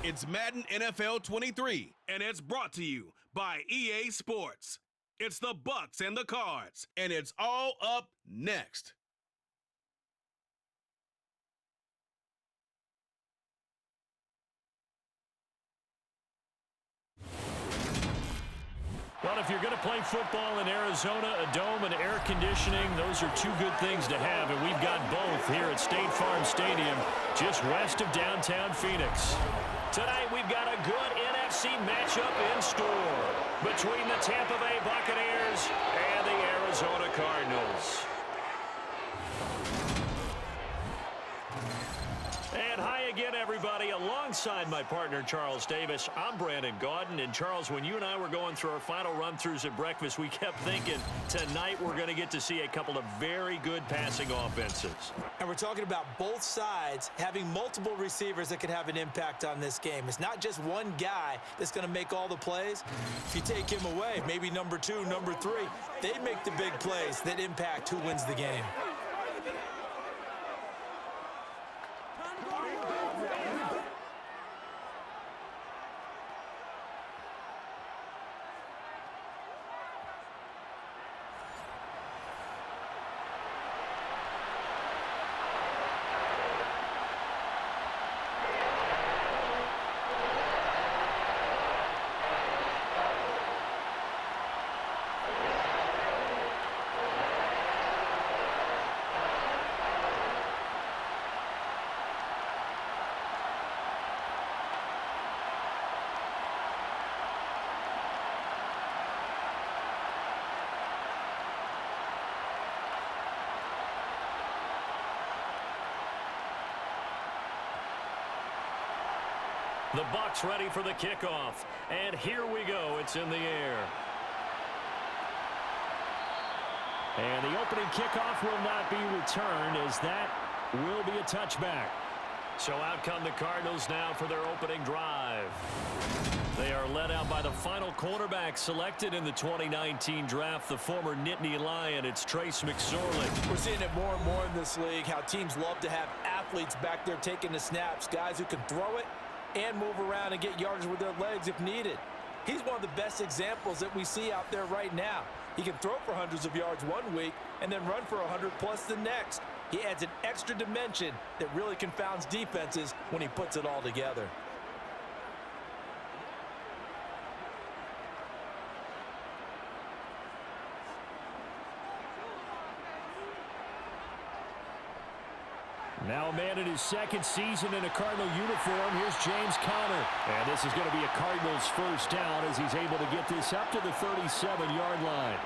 It's Madden NFL 23, and it's brought to you by EA Sports. It's the Bucs and the Cards, and it's all up next. Well, if you're going to play football in Arizona, a dome and air conditioning, those are two good things to have, and we've got both here at State Farm Stadium, just west of downtown Phoenix. Tonight, we've got a good NFC matchup in store between the Tampa Bay Buccaneers and the Arizona Cardinals. And hi again, everybody. Alongside my partner, Charles Davis, I'm Brandon Gaudin. And, Charles, when you and I were going through our final run-throughs at breakfast, we kept thinking tonight we're going to get to see a couple of very good passing offenses. And we're talking about both sides having multiple receivers that can have an impact on this game. It's not just one guy that's going to make all the plays. If you take him away, maybe number 2, number 3, they make the big plays that impact who wins the game. The Bucs ready for the kickoff. And here we go. It's in the air. And the opening kickoff will not be returned, as that will be a touchback. So out come the Cardinals now for their opening drive. They are led out by the final quarterback selected in the 2019 draft, the former Nittany Lion. It's Trace McSorley. We're seeing it more and more in this league, how teams love to have athletes back there taking the snaps, guys who can throw it and move around and get yardage with their legs if needed. He's one of the best examples that we see out there right now. He can throw for hundreds of yards one week and then run for 100+ the next. He adds an extra dimension that really confounds defenses when he puts it all together. Now a man in his second season in a Cardinal uniform. Here's James Conner. And this is going to be a Cardinals first down as he's able to get this up to the 37-yard line.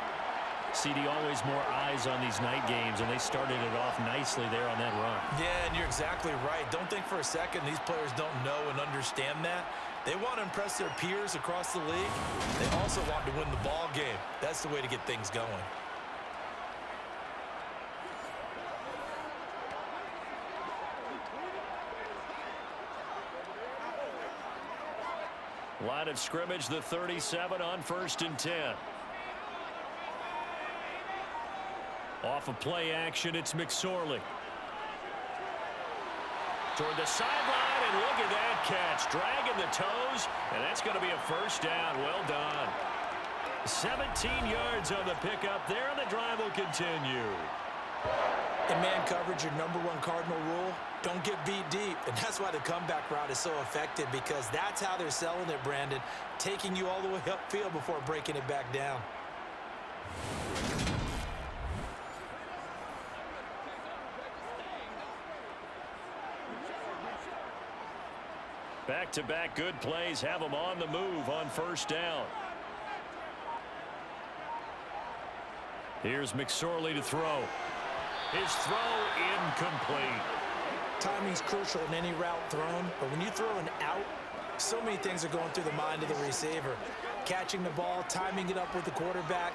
CD, always more eyes on these night games, and they started it off nicely there on that run. Yeah, and you're exactly right. Don't think for a second these players don't know and understand that. They want to impress their peers across the league. They also want to win the ball game. That's the way to get things going. Line of scrimmage, the 37 on 1st and 10. Off of play action, it's McSorley. Toward the sideline, and look at that catch. Dragging the toes, and that's going to be a first down. Well done. 17 yards on the pickup there, and the drive will continue. In man coverage, your number 1 Cardinal rule, don't get beat deep. And that's why the comeback route is so effective, because that's how they're selling it, Brandon. Taking you all the way upfield before breaking it back down. Back-to-back good plays have them on the move on first down. Here's McSorley to throw. His throw incomplete. Timing's crucial in any route thrown, but when you throw an out, so many things are going through the mind of the receiver. Catching the ball, timing it up with the quarterback.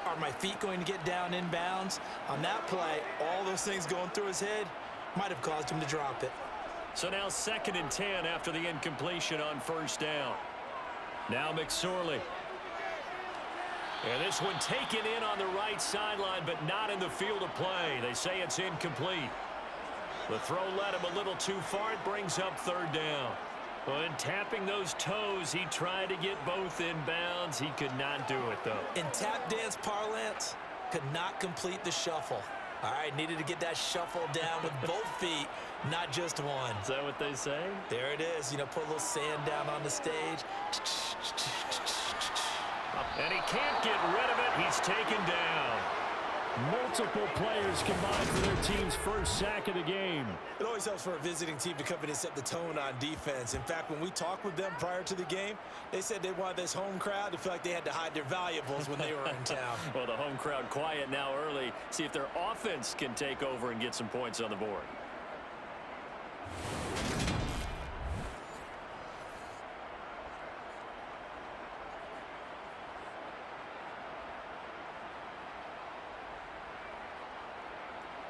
Are my feet going to get down inbounds? On that play, all those things going through his head might have caused him to drop it. So now 2nd and 10 after the incompletion on first down. Now McSorley. And this one taken in on the right sideline, but not in the field of play. They say it's incomplete. The throw led him a little too far. It brings up 3rd down. Well, and tapping those toes, he tried to get both in bounds. He could not do it, though. In tap dance parlance, could not complete the shuffle. All right, needed to get that shuffle down with both feet, not just one. Is that what they say? There it is. You know, put a little sand down on the stage. And he can't get rid of it. He's taken down. Multiple players combined for their team's first sack of the game. It always helps for a visiting team to come in and set the tone on defense. In fact, when we talked with them prior to the game, they said they wanted this home crowd to feel like they had to hide their valuables when they were in town. Well, the home crowd quiet now early. See if their offense can take over and get some points on the board.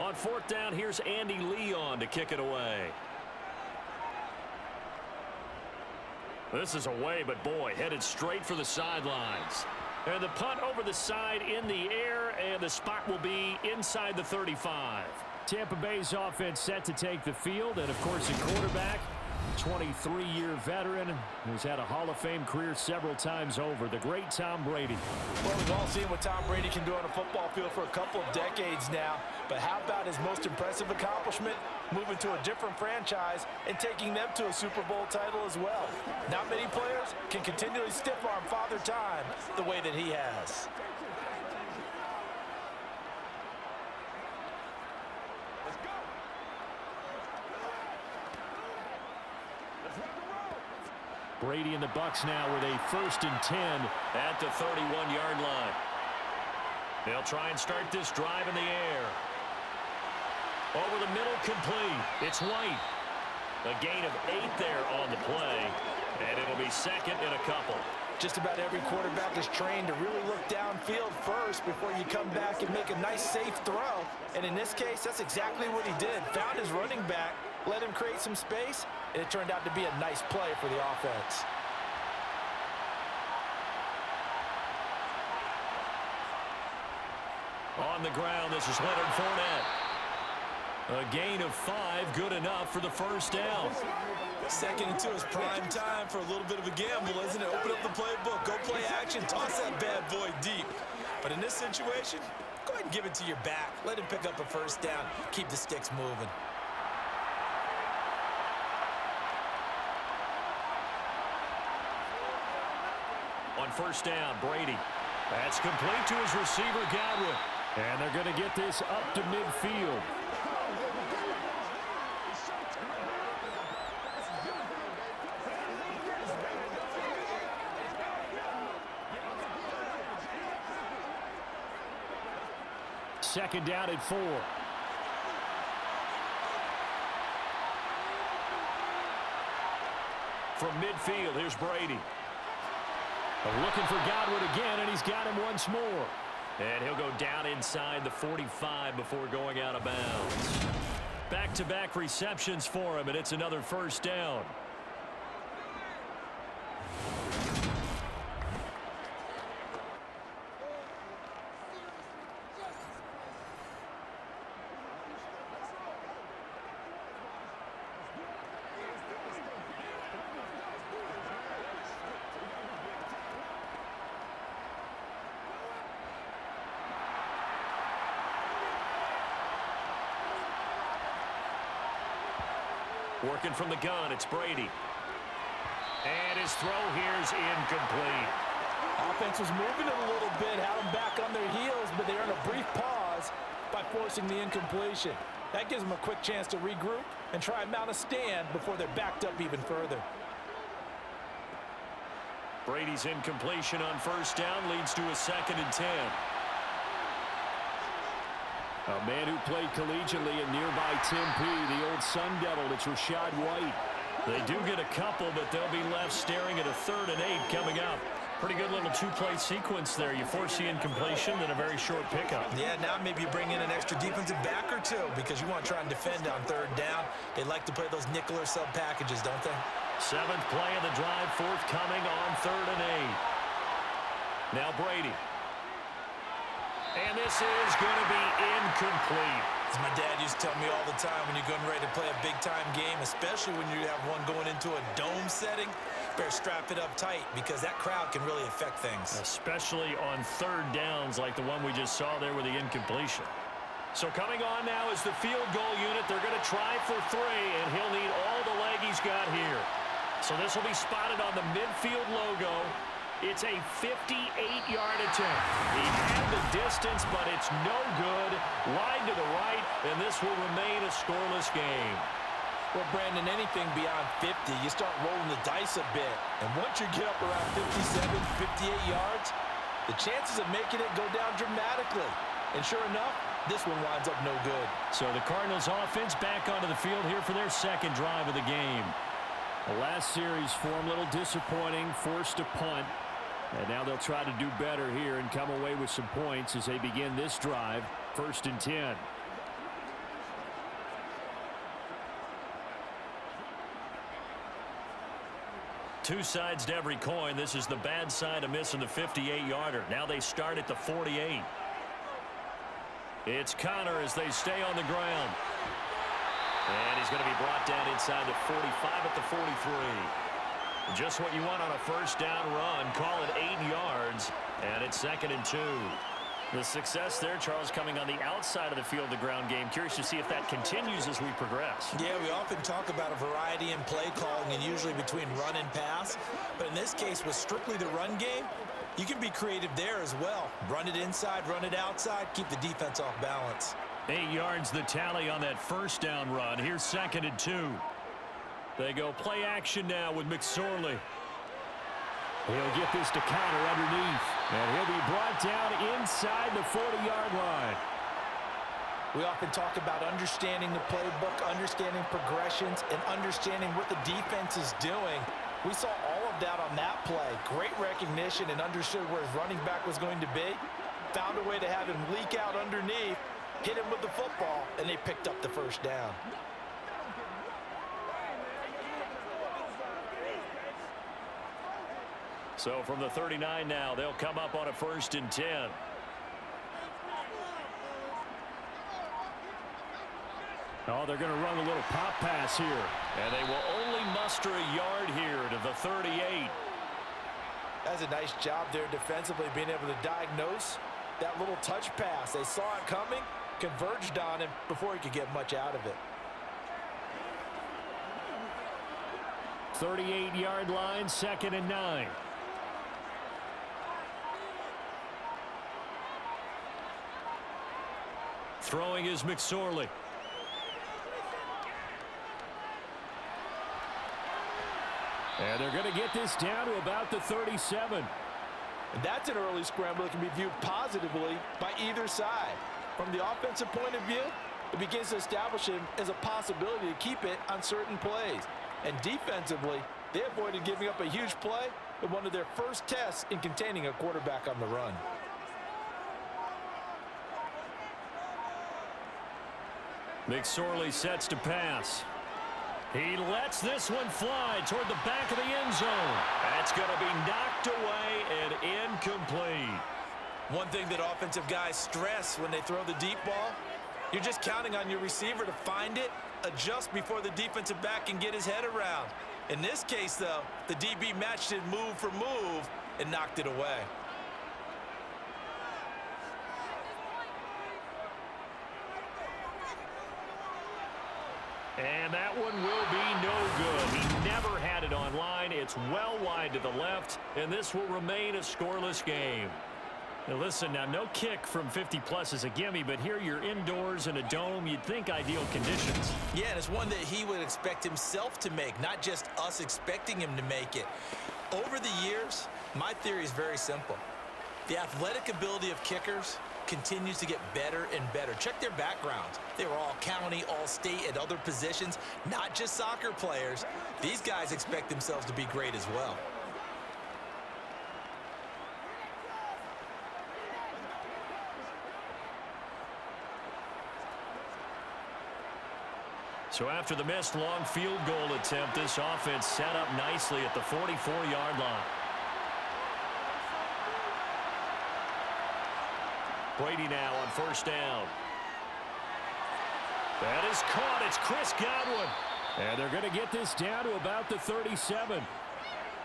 On fourth down, here's Andy Leon to kick it away. This is away, but boy, headed straight for the sidelines. And the punt over the side in the air, and the spot will be inside the 35. Tampa Bay's offense set to take the field, and of course, a quarterback, 23-year veteran who's had a Hall of Fame career several times over, the great Tom Brady. Well, we've all seen what Tom Brady can do on a football field for a couple of decades now, but how about his most impressive accomplishment? Moving to a different franchise and taking them to a Super Bowl title as well. Not many players can continually stiff-arm Father Time the way that he has. Brady and the Bucs now with a 1st and 10 at the 31-yard line. They'll try and start this drive in the air. Over the middle, complete. It's White. A gain of 8 there on the play, and it'll be second and a couple. Just about every quarterback is trained to really look downfield first before you come back and make a nice, safe throw. And in this case, that's exactly what he did. Found his running back, let him create some space, and it turned out to be a nice play for the offense. On the ground, this is Leonard Fournette. A gain of 5, good enough for the first down. 2nd and 2 is prime time for a little bit of a gamble, isn't it? Open up the playbook, go play action, toss that bad boy deep. But in this situation, go ahead and give it to your back. Let him pick up a first down. Keep the sticks moving. On first down, Brady. That's complete to his receiver, Godwin. And they're going to get this up to midfield. Second down at 4. From midfield, here's Brady. Looking for Godwin again, and he's got him once more. And he'll go down inside the 45 before going out of bounds. Back-to-back receptions for him, and it's another first down. Working from the gun, it's Brady. And his throw here's incomplete. Offense was moving it a little bit, had them back on their heels, but they're in a brief pause by forcing the incompletion. That gives them a quick chance to regroup and try and mount a stand before they're backed up even further. Brady's incompletion on first down leads to a 2nd and 10. A man who played collegiately in nearby Tempe, the old Sun Devil, it's Rachaad White. They do get a couple, but they'll be left staring at a 3rd and 8 coming up. Pretty good little 2-play sequence there. You force the incompletion, then a very short pickup. Yeah, now maybe you bring in an extra defensive back or two because you want to try and defend on 3rd down. They like to play those nickel or sub packages, don't they? 7th play of the drive, forthcoming on 3rd and 8. Now Brady. And this is going to be incomplete. As my dad used to tell me all the time, when you're getting ready to play a big-time game, especially when you have one going into a dome setting, better strap it up tight because that crowd can really affect things. Especially on third downs like the one we just saw there with the incompletion. So coming on now is the field goal unit. They're going to try for 3, and he'll need all the leg he's got here. So this will be spotted on the midfield logo. It's a 58-yard attempt. He had the distance, but it's no good. Wide to the right, and this will remain a scoreless game. Well, Brandon, anything beyond 50, you start rolling the dice a bit. And once you get up around 57, 58 yards, the chances of making it go down dramatically. And sure enough, this one winds up no good. So the Cardinals offense back onto the field here for their second drive of the game. The last series for them, a little disappointing, forced a punt. And now they'll try to do better here and come away with some points as they begin this drive. 1st and 10. Two sides to every coin. This is the bad side of missing the 58-yarder. Now they start at the 48. It's Connor as they stay on the ground. And he's going to be brought down inside the 45 at the 43. Just what you want on a first down run. Call it 8 yards, and it's 2nd and 2. The success there, Charles, coming on the outside of the field, the ground game. Curious to see if that continues as we progress. Yeah, we often talk about a variety in play calling and usually between run and pass. But in this case, with strictly the run game, you can be creative there as well. Run it inside, run it outside, keep the defense off balance. 8 yards the tally on that first down run. Here's 2nd and 2. They go play action now with McSorley. He'll get this to Connor underneath. And he'll be brought down inside the 40-yard line. We often talk about understanding the playbook, understanding progressions, and understanding what the defense is doing. We saw all of that on that play. Great recognition and understood where his running back was going to be. Found a way to have him leak out underneath, hit him with the football, and they picked up the first down. So from the 39 now, they'll come up on a 1st and 10. Oh, they're going to run a little pop pass here. And they will only muster a yard here to the 38. That's a nice job there defensively, being able to diagnose that little touch pass. They saw it coming, converged on him before he could get much out of it. 38-yard line, 2nd and 9. Throwing is McSorley. And they're going to get this down to about the 37. And that's an early scramble that can be viewed positively by either side. From the offensive point of view, it begins to establish him as a possibility to keep it on certain plays. And defensively, they avoided giving up a huge play in one of their first tests in containing a quarterback on the run. McSorley sets to pass. He lets this one fly toward the back of the end zone. That's going to be knocked away and incomplete. One thing that offensive guys stress when they throw the deep ball, you're just counting on your receiver to find it, adjust before the defensive back can get his head around. In this case, though, the DB matched it move for move and knocked it away. And that one will be no good. He never had it on line. It's well wide to the left, and this will remain a scoreless game. Now listen, now no kick from 50-plus is a gimme, but here you're indoors in a dome. You'd think ideal conditions. Yeah, and it's one that he would expect himself to make, not just us expecting him to make it. Over the years, my theory is very simple. The athletic ability of kickers continues to get better and better. Check their backgrounds. They were all county, all state, at other positions, not just soccer players. These guys expect themselves to be great as well. So after the missed long field goal attempt, this offense set up nicely at the 44-yard line. Brady now on first down. That is caught. It's Chris Godwin. And they're going to get this down to about the 37.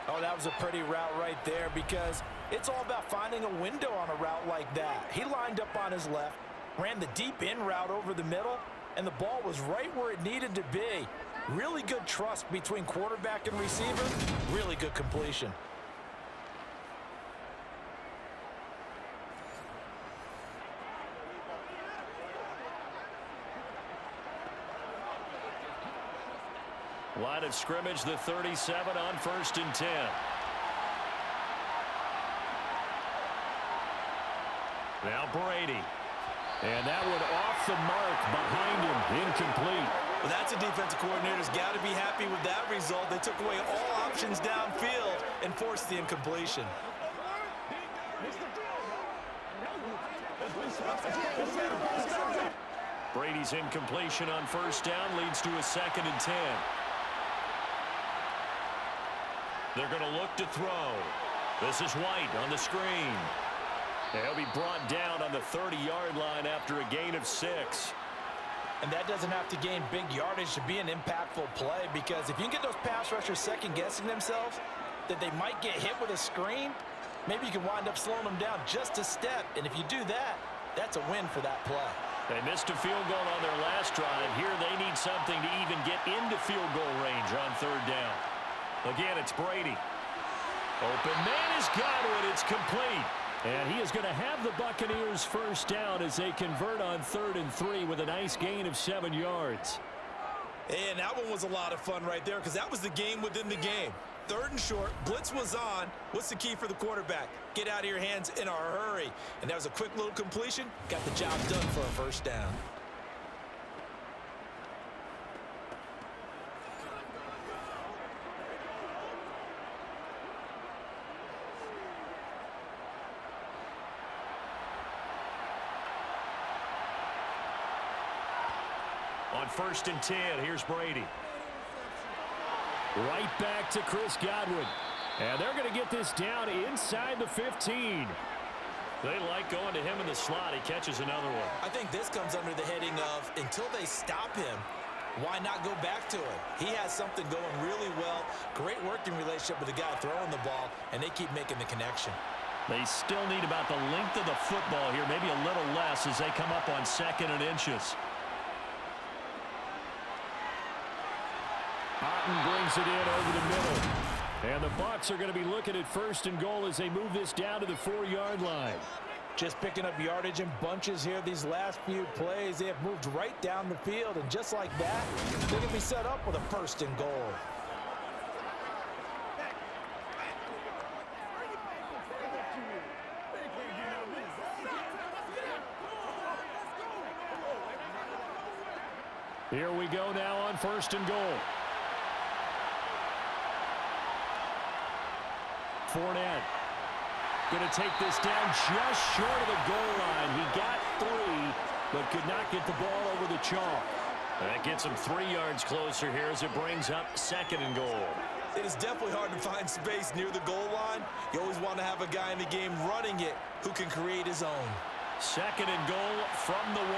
Oh, that was a pretty route right there because it's all about finding a window on a route like that. He lined up on his left, ran the deep in route over the middle, and the ball was right where it needed to be. Really good trust between quarterback and receiver. Really good completion. Line of scrimmage, the 37 on 1st and 10. Now Brady. And that one off the mark behind him, incomplete. Well, that's a defensive coordinator's got to be happy with that result. They took away all options downfield and forced the incompletion. Brady's incompletion on 1st down leads to a 2nd and 10. They're going to look to throw. This is White on the screen. He'll be brought down on the 30-yard line after a gain of 6. And that doesn't have to gain big yardage to be an impactful play, because if you can get those pass rushers second-guessing themselves that they might get hit with a screen, maybe you can wind up slowing them down just a step. And if you do that, that's a win for that play. They missed a field goal on their last drive. Here they need something to even get into field goal range on 3rd down. Again, it's Brady. Open man is Godwin. It's complete. And he is going to have the Buccaneers 1st down as they convert on 3rd and 3 with a nice gain of 7 yards. And that one was a lot of fun right there because that was the game within the game. 3rd and short, blitz was on. What's the key for the quarterback? Get out of your hands in a hurry. And that was a quick little completion. Got the job done for a 1st down. On 1st and 10, here's Brady. Right back to Chris Godwin. And they're going to get this down inside the 15. They like going to him in the slot. He catches another one. I think this comes under the heading of until they stop him, why not go back to it? He has something going really well. Great working relationship with the guy throwing the ball, and they keep making the connection. They still need about the length of the football here, maybe a little less as they come up on 2nd and inches. Otten brings it in over the middle. And the Bucs are going to be looking at 1st and goal as they move this down to the 4-yard line. Just picking up yardage in bunches here these last few plays. They have moved right down the field, and just like that, they're going to be set up with a 1st and goal. Here we go now on 1st and goal. Fournette going to take this down just short of the goal line. He got 3, but could not get the ball over the chalk. That gets him 3 yards closer here as it brings up 2nd and goal. It is definitely hard to find space near the goal line. You always want to have a guy in the game running it who can create his own. 2nd and goal from the 1.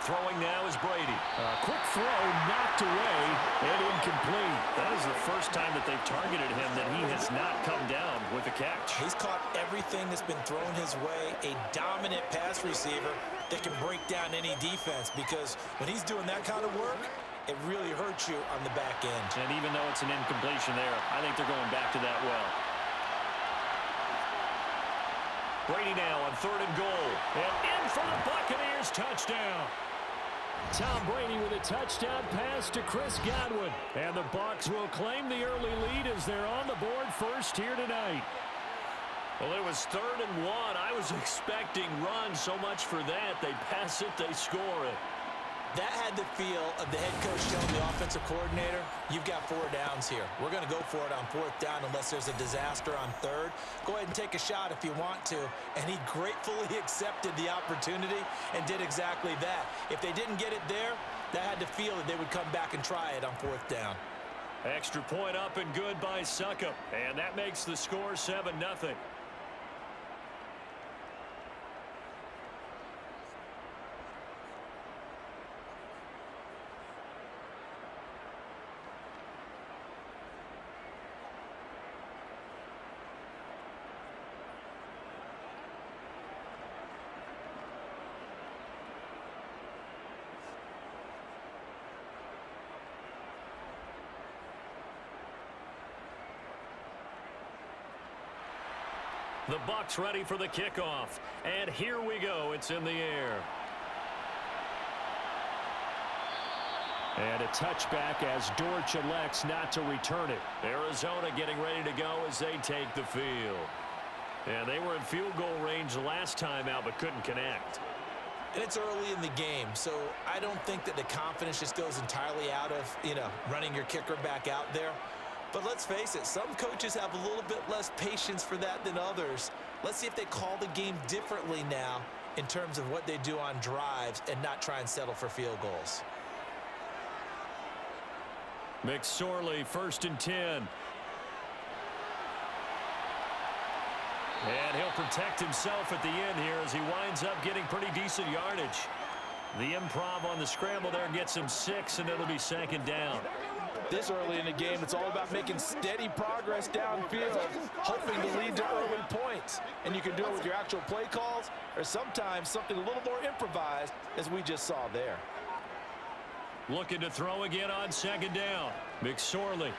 Throwing now is Brady. Quick throw, knocked away, and incomplete. That is the first time that they've targeted him that he has not come down with a catch. He's caught everything that's been thrown his way. A dominant pass receiver that can break down any defense, because when he's doing that kind of work, it really hurts you on the back end. And even though it's an incompletion there, I think they're going back to that well. Brady now on 3rd and goal. And in for the Buccaneers, touchdown. Tom Brady with a touchdown pass to Chris Godwin. And the Bucs will claim the early lead as they're on the board first here tonight. Well, it was 3rd and 1. I was expecting runs, so much for that. They pass it, they score it. That had the feel of the head coach telling the offensive coordinator, you've got 4 downs here. We're going to go for it on 4th down unless there's a disaster on 3rd. Go ahead and take a shot if you want to. And he gratefully accepted the opportunity and did exactly that. If they didn't get it there, that had the feel that they would come back and try it on 4th down. Extra point up and good by Succop. And that makes the score 7-0. The Bucs ready for the kickoff. And here we go. It's in the air. And a touchback as Dortch elects not to return it. Arizona getting ready to go as they take the field. And they were in field goal range last time out but couldn't connect. And it's early in the game, so I don't think that the confidence just goes entirely out of, running your kicker back out there. But let's face it, some coaches have a little bit less patience for that than others. Let's see if they call the game differently now in terms of what they do on drives and not try and settle for field goals. McSorley, 1st and 10. And he'll protect himself at the end here as he winds up getting pretty decent yardage. The improv on the scramble there gets him 6, and it'll be 2nd down. This early in the game, it's all about making steady progress downfield, hoping to lead to early points. And you can do it with your actual play calls or sometimes something a little more improvised, as we just saw there. Looking to throw again on 2nd down. McSorley.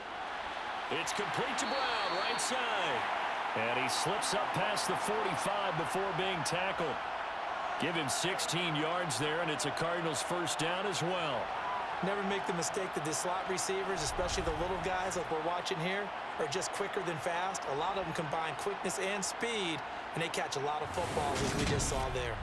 It's complete to Brown, right side. And he slips up past the 45 before being tackled. Give him 16 yards there, and it's a Cardinals 1st down as well. Never make the mistake that the slot receivers, especially the little guys like we're watching here, are just quicker than fast. A lot of them combine quickness and speed, and they catch a lot of footballs, as we just saw there.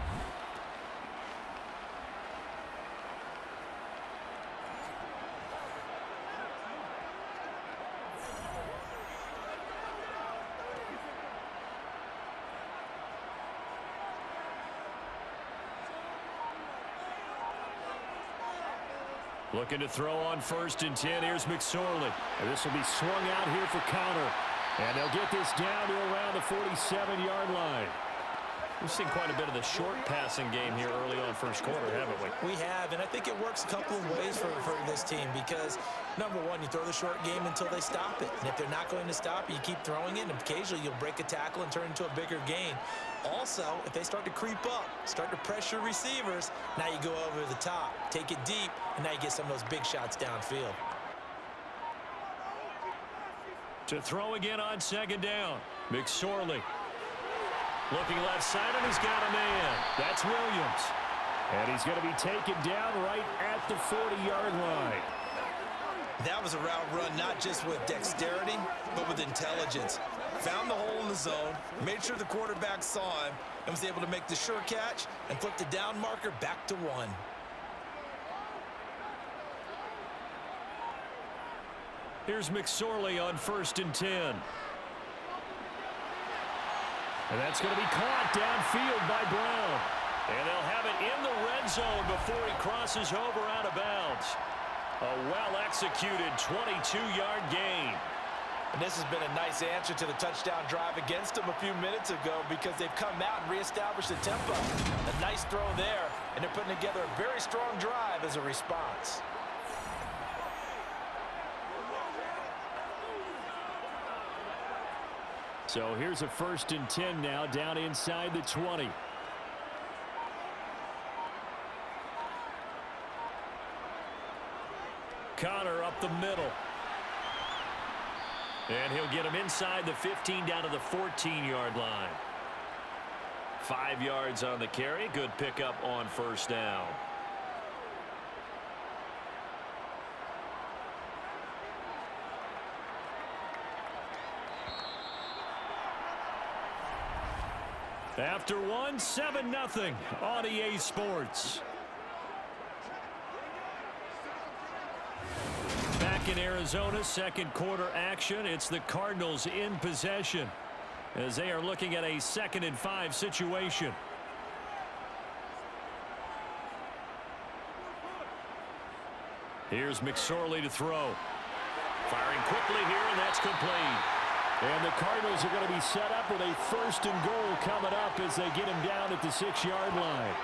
Looking to throw on 1st and 10. Here's McSorley. And this will be swung out here for counter. And they'll get this down to around the 47-yard line. We've seen quite a bit of the short passing game here early on 1st quarter, haven't we? We have, and I think it works a couple of ways for this team because, number one, you throw the short game until they stop it. And if they're not going to stop it, you keep throwing it, and occasionally you'll break a tackle and turn into a bigger gain. Also, if they start to creep up, start to pressure receivers, now you go over the top, take it deep, and now you get some of those big shots downfield. To throw again on 2nd down. McSorley. Looking left side, and he's got a man. That's Williams. And he's going to be taken down right at the 40-yard line. That was a route run not just with dexterity, but with intelligence. Found the hole in the zone, made sure the quarterback saw him, and was able to make the sure catch and flip the down marker back to 1. Here's McSorley on 1st and 10. And that's going to be caught downfield by Brown. And they'll have it in the red zone before he crosses over out of bounds. A well-executed 22-yard gain. And this has been a nice answer to the touchdown drive against them a few minutes ago because they've come out and reestablished the tempo. A nice throw there, and they're putting together a very strong drive as a response. So here's a 1st and 10 now down inside the 20. Connor up the middle. And he'll get him inside the 15 down to the 14-yard line. 5 yards on the carry. Good pickup on 1st down. After 7-0 on EA Sports. Back in Arizona, 2nd quarter action. It's the Cardinals in possession as they are looking at a 2nd and 5 situation. Here's McSorley to throw. Firing quickly here, and that's complete. And the Cardinals are going to be set up with a 1st and goal coming up as they get him down at the 6-yard line.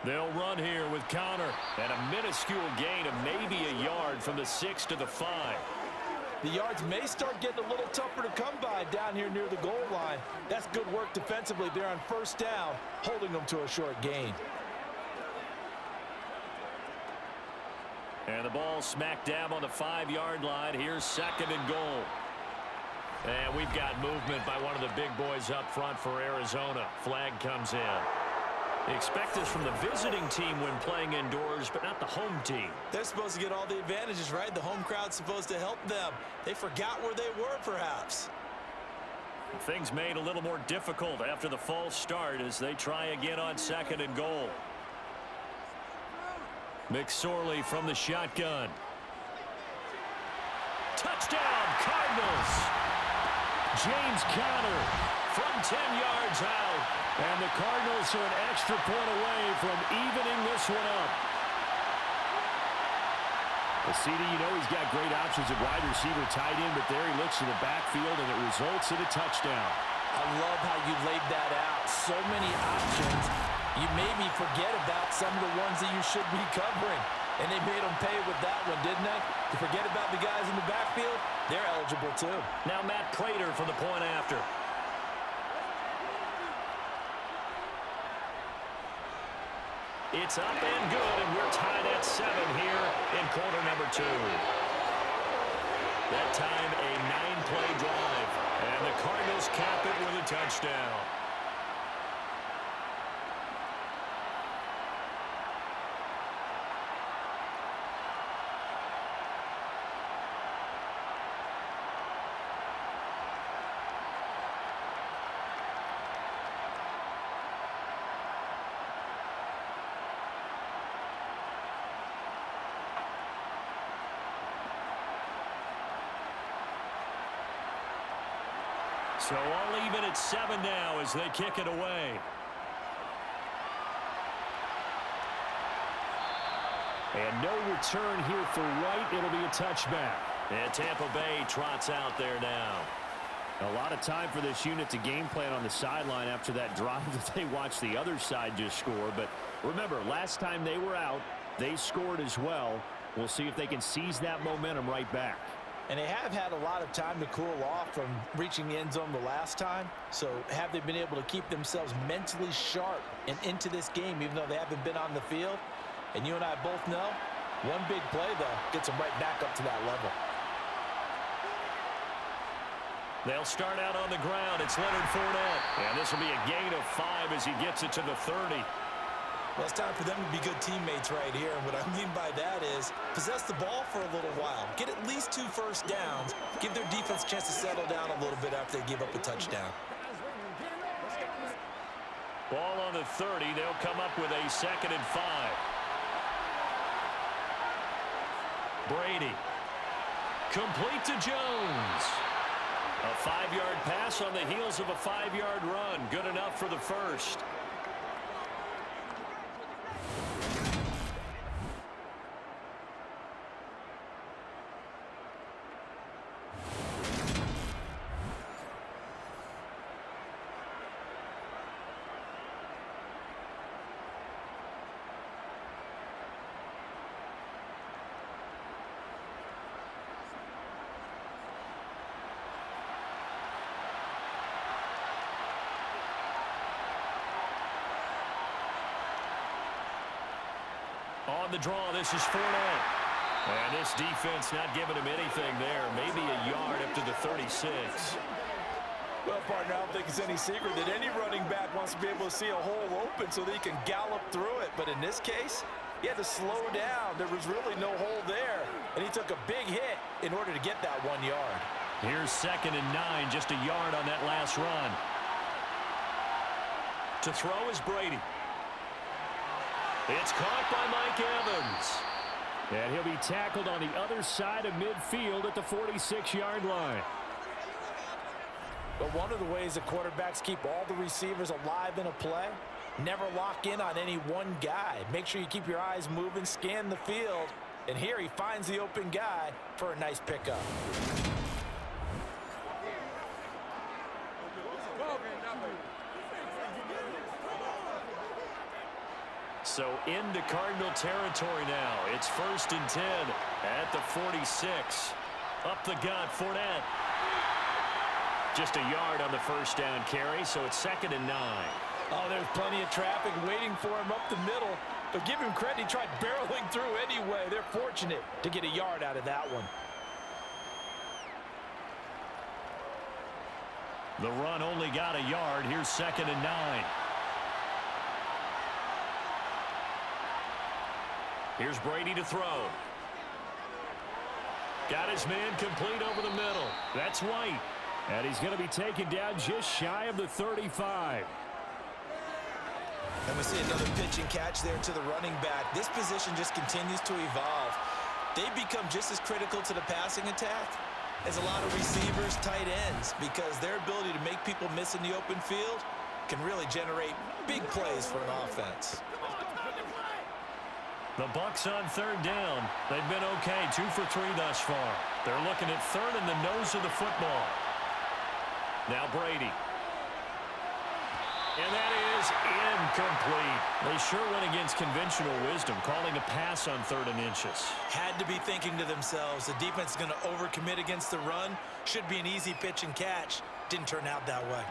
They'll run here with Connor. And a minuscule gain of maybe a yard from the 6 to the 5. The yards may start getting a little tougher to come by down here near the goal line. That's good work defensively there on first down, holding them to a short gain. And the ball smack dab on the 5-yard line. Here's 2nd and goal. And we've got movement by one of the big boys up front for Arizona. Flag comes in. They expect this from the visiting team when playing indoors, but not the home team. They're supposed to get all the advantages, right? The home crowd's supposed to help them. They forgot where they were, perhaps. Things made a little more difficult after the false start as they try again on 2nd and goal. McSorley from the shotgun. Touchdown, Cardinals! James Conner from 10 yards out. And the Cardinals are an extra point away from evening this one up. CD, you know he's got great options at wide receiver, tight end, but there he looks to the backfield, and it results in a touchdown. I love how you laid that out. So many options. You maybe forget about some of the ones that you should be covering. And they made them pay with that one, didn't they? You forget about the guys in the backfield, they're eligible too. Now Matt Prater for the point after. It's up and good, and we're tied at 7 here in quarter number 2. That time a 9-play drive, and the Cardinals cap it with a touchdown. So all even at 7 now as they kick it away. And no return here for White. It'll be a touchback. And Tampa Bay trots out there now. A lot of time for this unit to game plan on the sideline after that drive that they watched the other side just score. But remember, last time they were out, they scored as well. We'll see if they can seize that momentum right back. And they have had a lot of time to cool off from reaching the end zone the last time. So have they been able to keep themselves mentally sharp and into this game, even though they haven't been on the field? And you and I both know, one big play, though, gets them right back up to that level. They'll start out on the ground. It's Leonard Fournette. And this will be a gain of 5 as he gets it to the 30. Well, it's time for them to be good teammates right here. And what I mean by that is possess the ball for a little while. Get at least 2 first downs. Give their defense a chance to settle down a little bit after they give up a touchdown. Ball on the 30. They'll come up with a 2nd and 5. Brady. Complete to Jones. A 5-yard pass on the heels of a 5-yard run. Good enough for the first. On the draw, this is Fournette. And this defense not giving him anything there. Maybe a yard up to the 36. Well, partner, I don't think it's any secret that any running back wants to be able to see a hole open so that he can gallop through it. But in this case, he had to slow down. There was really no hole there. And he took a big hit in order to get that 1 yard. Here's 2nd and 9, just a yard on that last run. To throw is Brady. It's caught by Mike Evans. And he'll be tackled on the other side of midfield at the 46-yard line. But one of the ways that quarterbacks keep all the receivers alive in a play, never lock in on any one guy. Make sure you keep your eyes moving, scan the field. And here he finds the open guy for a nice pickup. So into Cardinal territory now. It's 1st and 10 at the 46. Up the gut, Fournette. Just a yard on the first down carry, so it's 2nd and 9. Oh, there's plenty of traffic waiting for him up the middle. But give him credit, he tried barreling through anyway. They're fortunate to get a yard out of that one. The run only got a yard. Here's 2nd and 9. Here's Brady to throw. Got his man complete over the middle. That's White. And he's going to be taken down just shy of the 35. And we see another pitch and catch there to the running back. This position just continues to evolve. They've become just as critical to the passing attack as a lot of receivers, tight ends, because their ability to make people miss in the open field can really generate big plays for an offense. The Bucs on 3rd down. They've been okay, 2 for 3 thus far. They're looking at 3rd in the nose of the football. Now Brady. And that is incomplete. They sure went against conventional wisdom, calling a pass on 3rd and inches. Had to be thinking to themselves, the defense is going to overcommit against the run. Should be an easy pitch and catch. Didn't turn out that way.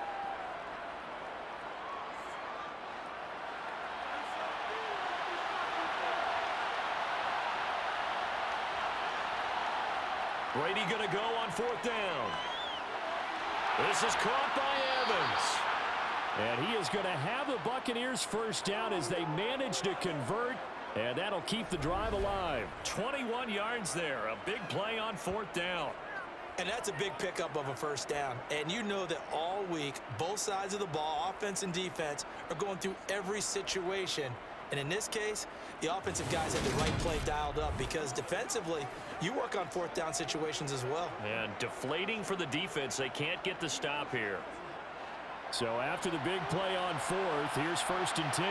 Brady going to go on 4th down. This is caught by Evans. And he is going to have the Buccaneers first down as they manage to convert. And that'll keep the drive alive. 21 yards there. A big play on 4th down. And that's a big pickup of a first down. And you know that all week, both sides of the ball, offense and defense, are going through every situation. And in this case, the offensive guys had the right play dialed up because defensively, you work on 4th down situations as well. And deflating for the defense. They can't get the stop here. So after the big play on 4th, here's 1st and 10.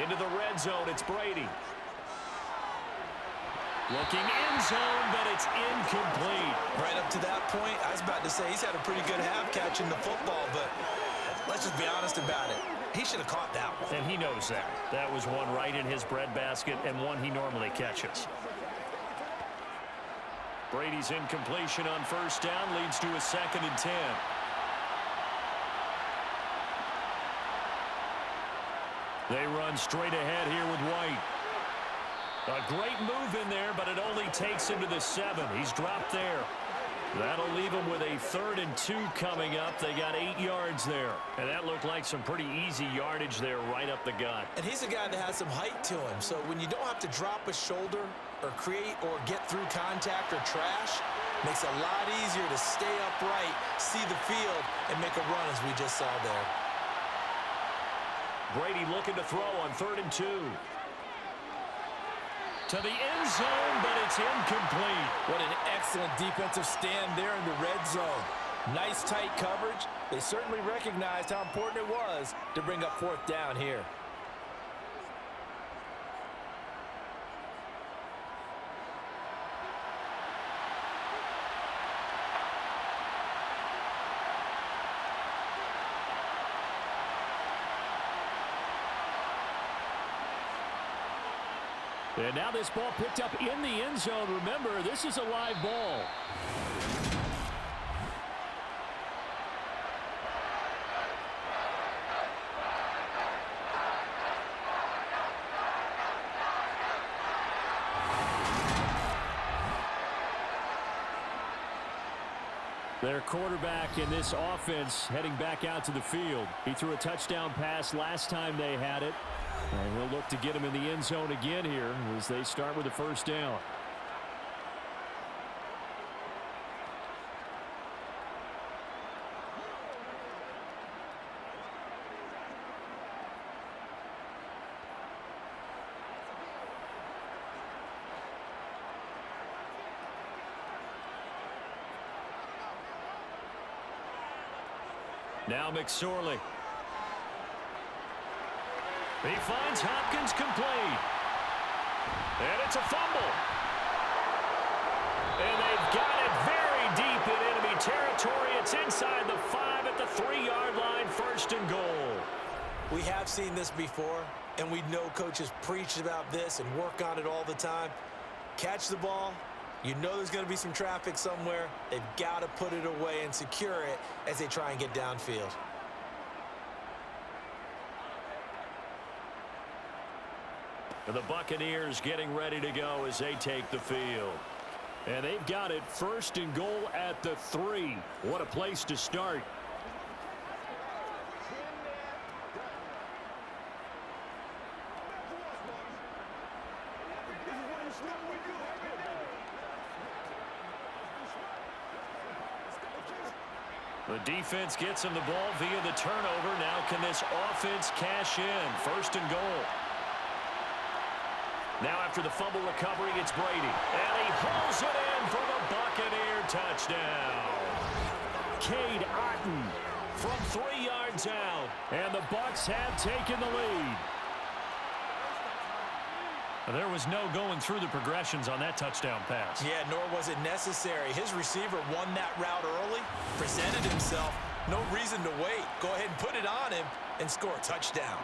Into the red zone, it's Brady. Looking end zone, but it's incomplete. Right up to that point, I was about to say he's had a pretty good half catching the football, but let's just be honest about it. He should have caught that one. And he knows that. That was one right in his breadbasket and one he normally catches. Brady's incompletion on 1st down leads to a 2nd and 10. They run straight ahead here with White. A great move in there, but it only takes him to the 7. He's dropped there. That'll leave him with a 3rd and 2 coming up. They got 8 yards there. And that looked like some pretty easy yardage there right up the gut. And he's a guy that has some height to him. So when you don't have to drop a shoulder or create or get through contact or trash, makes it a lot easier to stay upright, see the field, and make a run as we just saw there. Brady looking to throw on 3rd and 2. To the end zone, but it's incomplete. What an excellent defensive stand there in the red zone. Nice tight coverage. They certainly recognized how important it was to bring up 4th down here. And now this ball picked up in the end zone. Remember, this is a live ball. Their quarterback in this offense heading back out to the field. He threw a touchdown pass last time they had it. And he'll look to get him in the end zone again here as they start with a 1st down. Now McSorley. He finds Hopkins complete. And it's a fumble. And they've got it very deep in enemy territory. It's inside the 5 at the 3-yard line, 1st and goal. We have seen this before, and we know coaches preach about this and work on it all the time. Catch the ball. You know there's going to be some traffic somewhere. They've got to put it away and secure it as they try and get downfield. The Buccaneers getting ready to go as they take the field. And they've got it 1st and goal at the 3. What a place to start. The defense gets him the ball via the turnover. Now can this offense cash in? 1st and goal. Now after the fumble recovery, it's Brady. And he hauls it in for the Buccaneer touchdown. Cade Otton from 3 yards out. And the Bucs have taken the lead. There was no going through the progressions on that touchdown pass. Yeah, nor was it necessary. His receiver won that route early, presented himself. No reason to wait. Go ahead and put it on him and score a touchdown.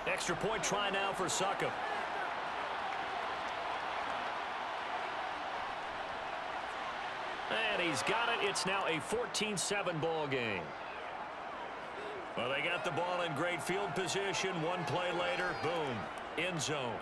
Extra point try now for Succop. And he's got it. It's now a 14-7 ball game. Well, they got the ball in great field position. One play later, boom, end zone.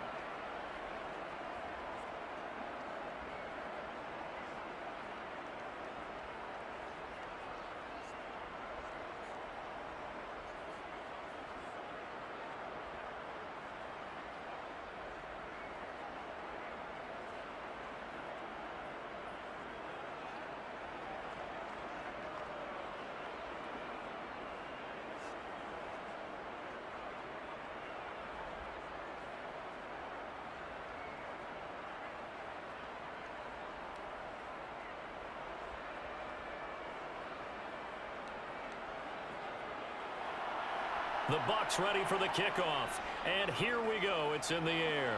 The Bucs ready for the kickoff. And here we go. It's in the air.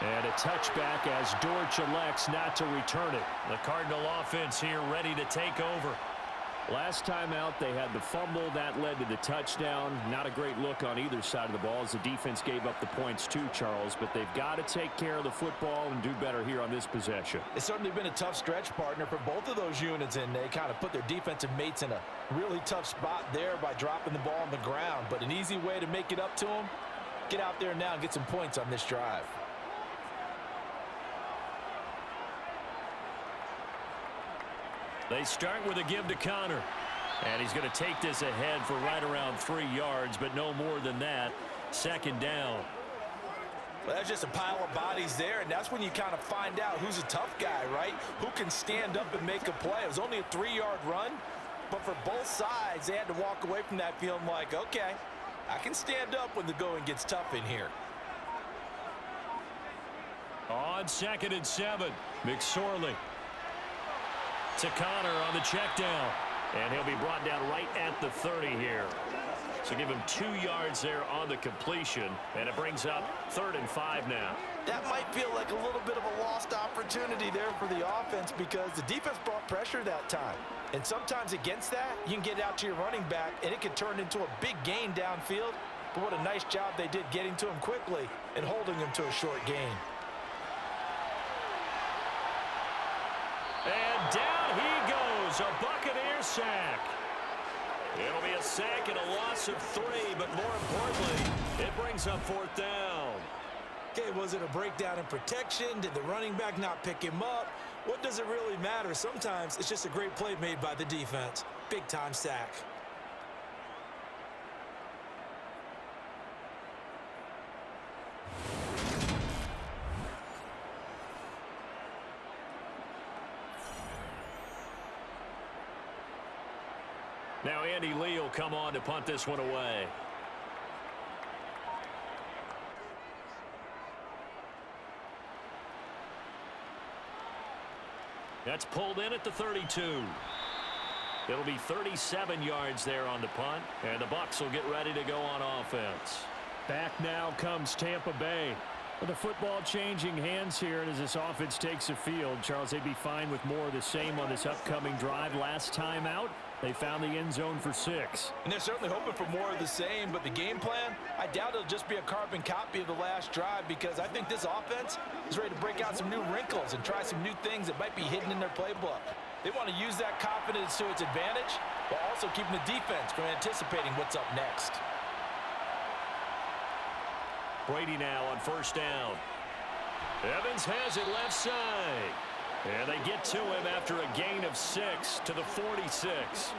And a touchback as Dortch elects not to return it. The Cardinal offense here ready to take over. Last time out, they had the fumble. That led to the touchdown. Not a great look on either side of the ball as the defense gave up the points too, Charles. But they've got to take care of the football and do better here on this possession. It's certainly been a tough stretch, partner, for both of those units, and they kind of put their defensive mates in a really tough spot there by dropping the ball on the ground. But an easy way to make it up to them, get out there now and get some points on this drive. They start with a give to Connor. And he's going to take this ahead for right around 3 yards, but no more than that. 2nd down. Well, that's just a pile of bodies there, and that's when you kind of find out who's a tough guy, right? Who can stand up and make a play. It was only a 3-yard run, but for both sides, they had to walk away from that feeling like, okay, I can stand up when the going gets tough in here. On 2nd and 7, McSorley to Connor on the check down. And he'll be brought down right at the 30 here. So give him 2 yards there on the completion. And it brings up 3rd and 5 now. That might feel like a little bit of a lost opportunity there for the offense because the defense brought pressure that time. And sometimes against that, you can get out to your running back, and it can turn into a big gain downfield. But what a nice job they did getting to him quickly and holding him to a short gain. And down he goes, a Buccaneer sack. It'll be a sack and a loss of 3, but more importantly, it brings up 4th down. Okay, was it a breakdown in protection? Did the running back not pick him up? What does it really matter? Sometimes it's just a great play made by the defense. Big-time sack. Now Andy Lee will come on to punt this one away. That's pulled in at the 32. It'll be 37 yards there on the punt, and the Bucs will get ready to go on offense. Back now comes Tampa Bay. With the football changing hands here, and as this offense takes the field, Charles, they'd be fine with more of the same on this upcoming drive. Last time out, They found the end zone for 6. And they're certainly hoping for more of the same, but the game plan, I doubt it'll just be a carbon copy of the last drive, because I think this offense is ready to break out some new wrinkles and try some new things that might be hidden in their playbook. They want to use that confidence to its advantage, while also keeping the defense from anticipating what's up next. Brady now on first down. Evans has it left side. And they get to him after a gain of 6 to the 46.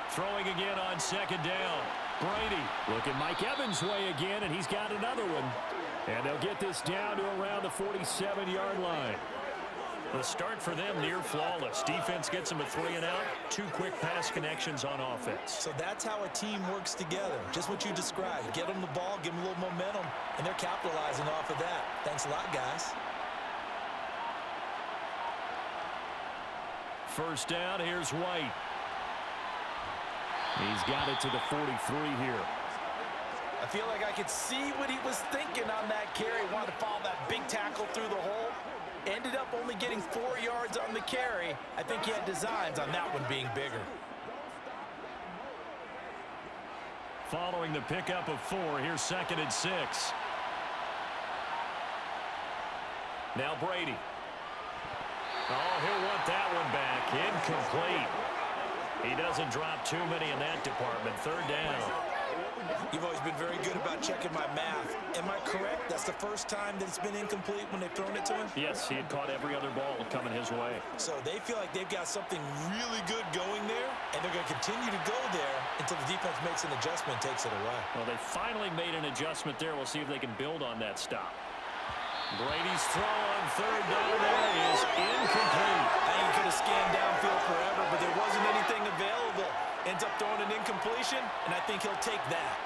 Throwing again on second down. Brady looking Mike Evans' way again, and he's got another one. And they'll get this down to around the 47-yard line. The start for them near flawless. Defense gets them a 3-and-out. 2 quick pass connections on offense. So that's how a team works together. Just what you described. Get them the ball, give them a little momentum, and they're capitalizing off of that. Thanks a lot, guys. First down, here's White. He's got it to the 43 here. I feel like I could see what he was thinking on that carry. Wanted to follow that big tackle through the hole. Ended up only getting 4 yards on the carry. I think he had designs on that one being bigger. Following the pickup of 4, here's 2nd and 6. Now Brady. Oh, he'll want that one back. Incomplete. He doesn't drop too many in that department. 3rd down. You've always been very good about checking my math. Am I correct? That's the first time that it's been incomplete when they've thrown it to him? Yes, he had caught every other ball coming his way. So they feel like they've got something really good going there, and they're going to continue to go there until the defense makes an adjustment and takes it away. Well, they finally made an adjustment there. We'll see if they can build on that stop. Brady's throw on 3rd down there is incomplete. I think he could have scanned downfield forever, but there wasn't anything available. Ends up throwing an incompletion, and I think he'll take that.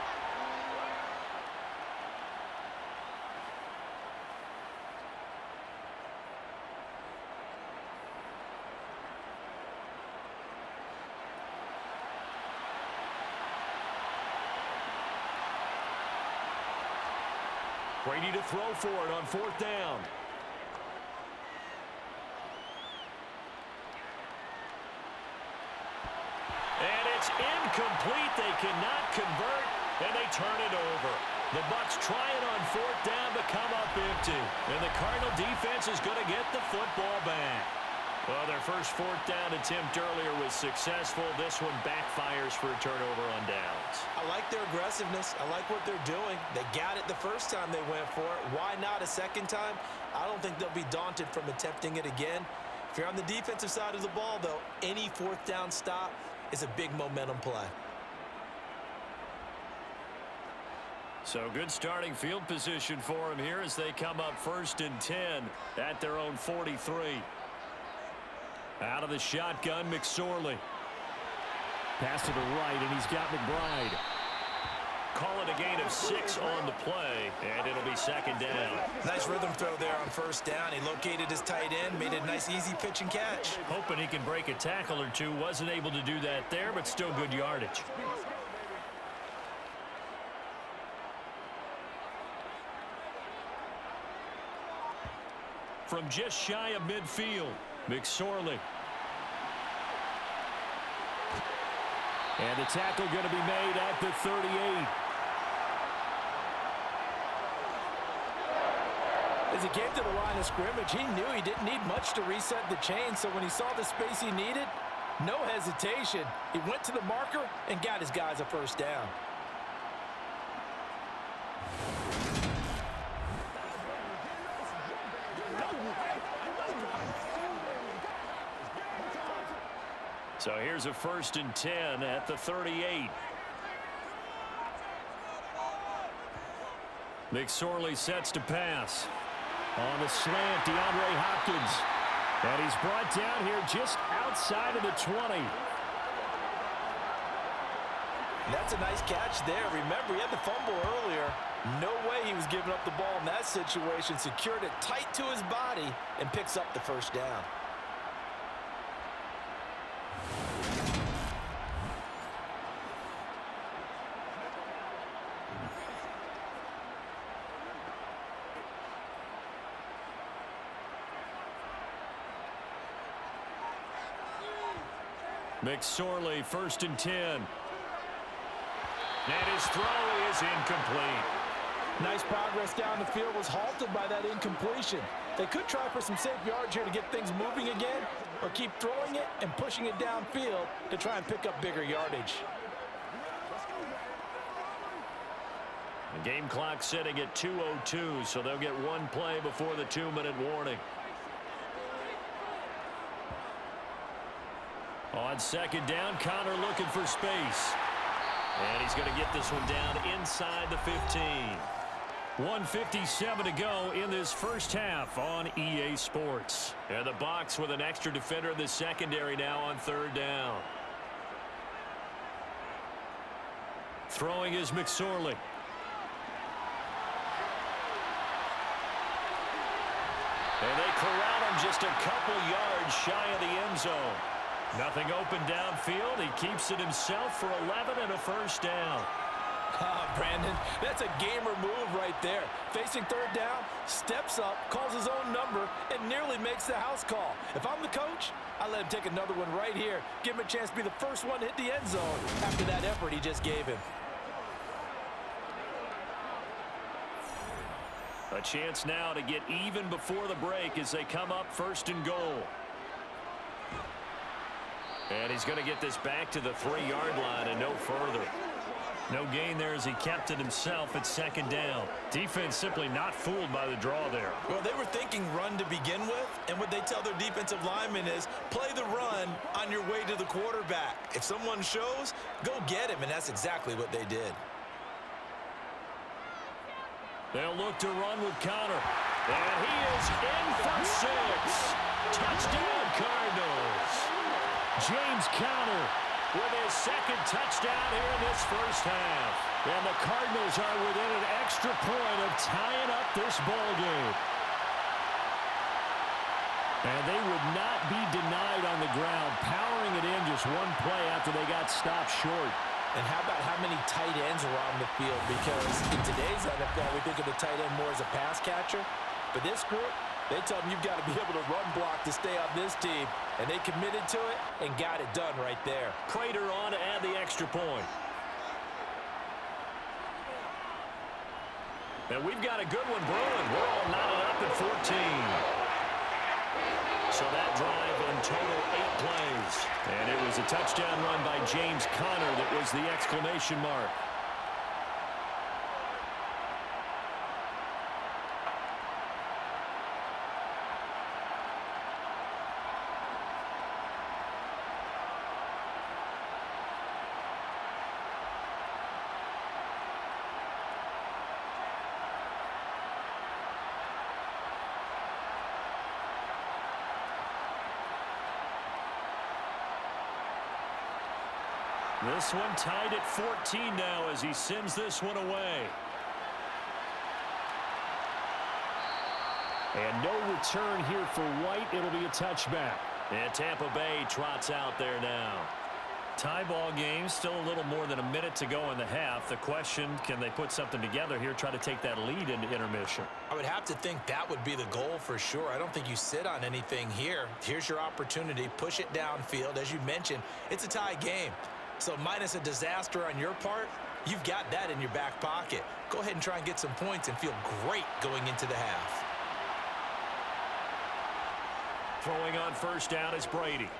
Brady to throw for it on 4th down. And it's incomplete. They cannot convert, and they turn it over. The Bucs try it on 4th down to come up empty. And the Cardinal defense is going to get the football back. Well, their first 4th down attempt earlier was successful. This one backfires for a turnover on downs. I like their aggressiveness. I like what they're doing. They got it the first time they went for it. Why not a second time? I don't think they'll be daunted from attempting it again. If you're on the defensive side of the ball, though, any 4th down stop is a big momentum play. So good starting field position for them here as they come up 1st and 10 at their own 43. Out of the shotgun, McSorley. Pass to the right, and he's got McBride. Call it a gain of 6 on the play, and it'll be 2nd down. Nice rhythm throw there on 1st down. He located his tight end, made it a nice, easy pitch and catch. Hoping he can break a tackle or two. Wasn't able to do that there, but still good yardage. From just shy of midfield, McSorley. And the tackle going to be made at the 38. As he came to the line of scrimmage, he knew he didn't need much to reset the chain, so when he saw the space he needed, no hesitation. He went to the marker and got his guys a 1st down. So here's a 1st and 10 at the 38. McSorley sets to pass. On the slant, DeAndre Hopkins. And he's brought down here just outside of the 20. That's a nice catch there. Remember, he had the fumble earlier. No way he was giving up the ball in that situation. Secured it tight to his body and picks up the 1st down. McSorley, 1st and 10. And his throw is incomplete. Nice progress down the field was halted by that incompletion. They could try for some safe yards here to get things moving again, or keep throwing it and pushing it downfield to try and pick up bigger yardage. The game clock setting at 2:02, so they'll get one play before the 2-minute warning. On 2nd down, Connor looking for space. And he's going to get this one down inside the 15. 1:57 to go in this first half on EA Sports. And the Bucs with an extra defender in the secondary now on 3rd down. Throwing is McSorley. And they corral him just a couple yards shy of the end zone. Nothing open downfield. He keeps it himself for 11 and a 1st down. Brandon, that's a gamer move right there. Facing 3rd down, steps up, calls his own number, and nearly makes the house call. If I'm the coach, I let him take another one right here. Give him a chance to be the first one to hit the end zone after that effort he just gave him. A chance now to get even before the break as they come up 1st and goal. And he's going to get this back to the 3-yard line and no further. No gain there as he kept it himself at 2nd down. Defense simply not fooled by the draw there. Well, they were thinking run to begin with, and what they tell their defensive linemen is play the run on your way to the quarterback. If someone shows, go get him, and that's exactly what they did. They'll look to run with Connor. And he is in for 6. Touchdown, Cardinals. James Conner with his 2nd touchdown here in this first half. And the Cardinals are within an extra point of tying up this ball game. And they would not be denied on the ground, powering it in just one play after they got stopped short. And how about how many tight ends are on the field? Because in today's NFL, we think of the tight end more as a pass catcher. But this group, they tell them you've got to be able to run block to stay on this team. And they committed to it and got it done right there. Prater on to add the extra point. And we've got a good one brewing. We're all knotted up at 14. So that drive in total 8 plays. And it was a touchdown run by James Conner that was the exclamation mark. This one tied at 14 now as he sends this one away. And no return here for White. It'll be a touchback. And Tampa Bay trots out there now. Tie ball game, still a little more than a minute to go in the half. The question, can they put something together here, try to take that lead into intermission? I would have to think that would be the goal for sure. I don't think you sit on anything here. Here's your opportunity. Push it downfield. As you mentioned, it's a tie game. So minus a disaster on your part, you've got that in your back pocket. Go ahead and try and get some points and feel great going into the half. Throwing on 1st down is Brady.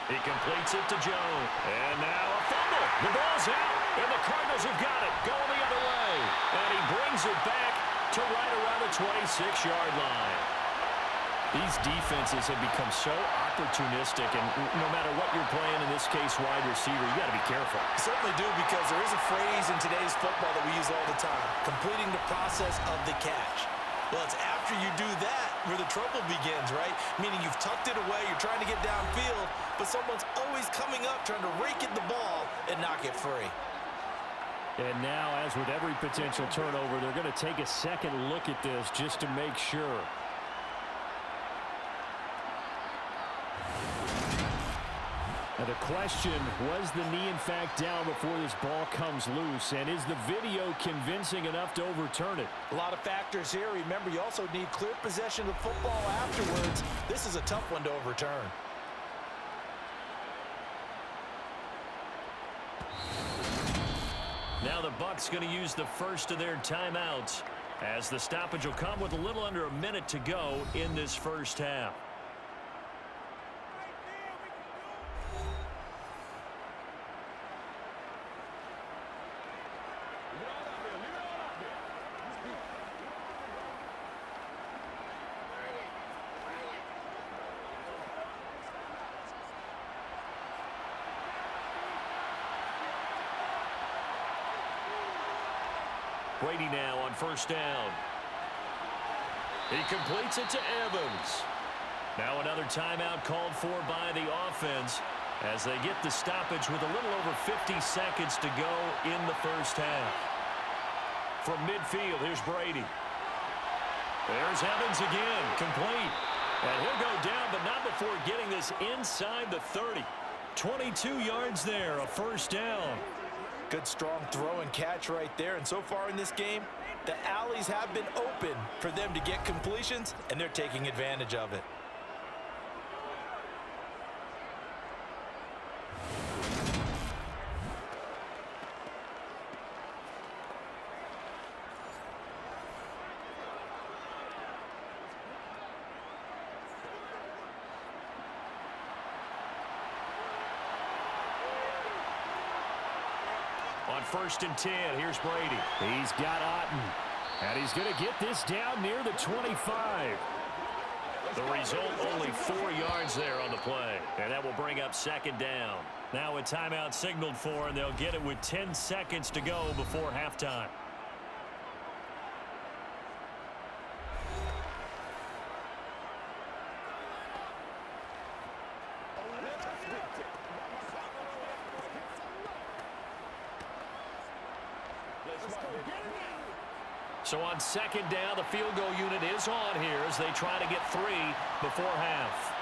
He completes it to Jones. And now a fumble. The ball's out. And the Cardinals have got it. Going the other way. And he brings it back to right around the 26-yard line. These defenses have become so opportunistic, and no matter what you're playing, in this case, wide receiver, you got to be careful. Certainly do, because there is a phrase in today's football that we use all the time, completing the process of the catch. Well, it's after you do that where the trouble begins, right? Meaning you've tucked it away, you're trying to get downfield, but someone's always coming up trying to rake at the ball and knock it free. And now, as with every potential turnover, they're going to take a second look at this just to make sure. Now the question, was the knee in fact down before this ball comes loose? And is the video convincing enough to overturn it? A lot of factors here. Remember, you also need clear possession of the football afterwards. This is a tough one to overturn. the Bucs going to use the first of their timeouts, as the stoppage will come with a little under a minute to go in this first half. Brady now on first down. He completes it to Evans. Now another timeout called for by the offense as they get the stoppage with a little over 50 seconds to go in the first half. From midfield, here's Brady. There's Evans again, complete. And he'll go down, but not before getting this inside the 30. 22 yards there, a first down. Good strong throw and catch right there. And so far in this game, the alleys have been open for them to get completions, and they're taking advantage of it. On 1st and 10, here's Brady. He's got Otten, and he's going to get this down near the 25. The result, only 4 yards there on the play, and that will bring up second down. Now a timeout signaled for, and they'll get it with 10 seconds to go before halftime. So on second down, the field goal unit is on here as they try to get 3 before half.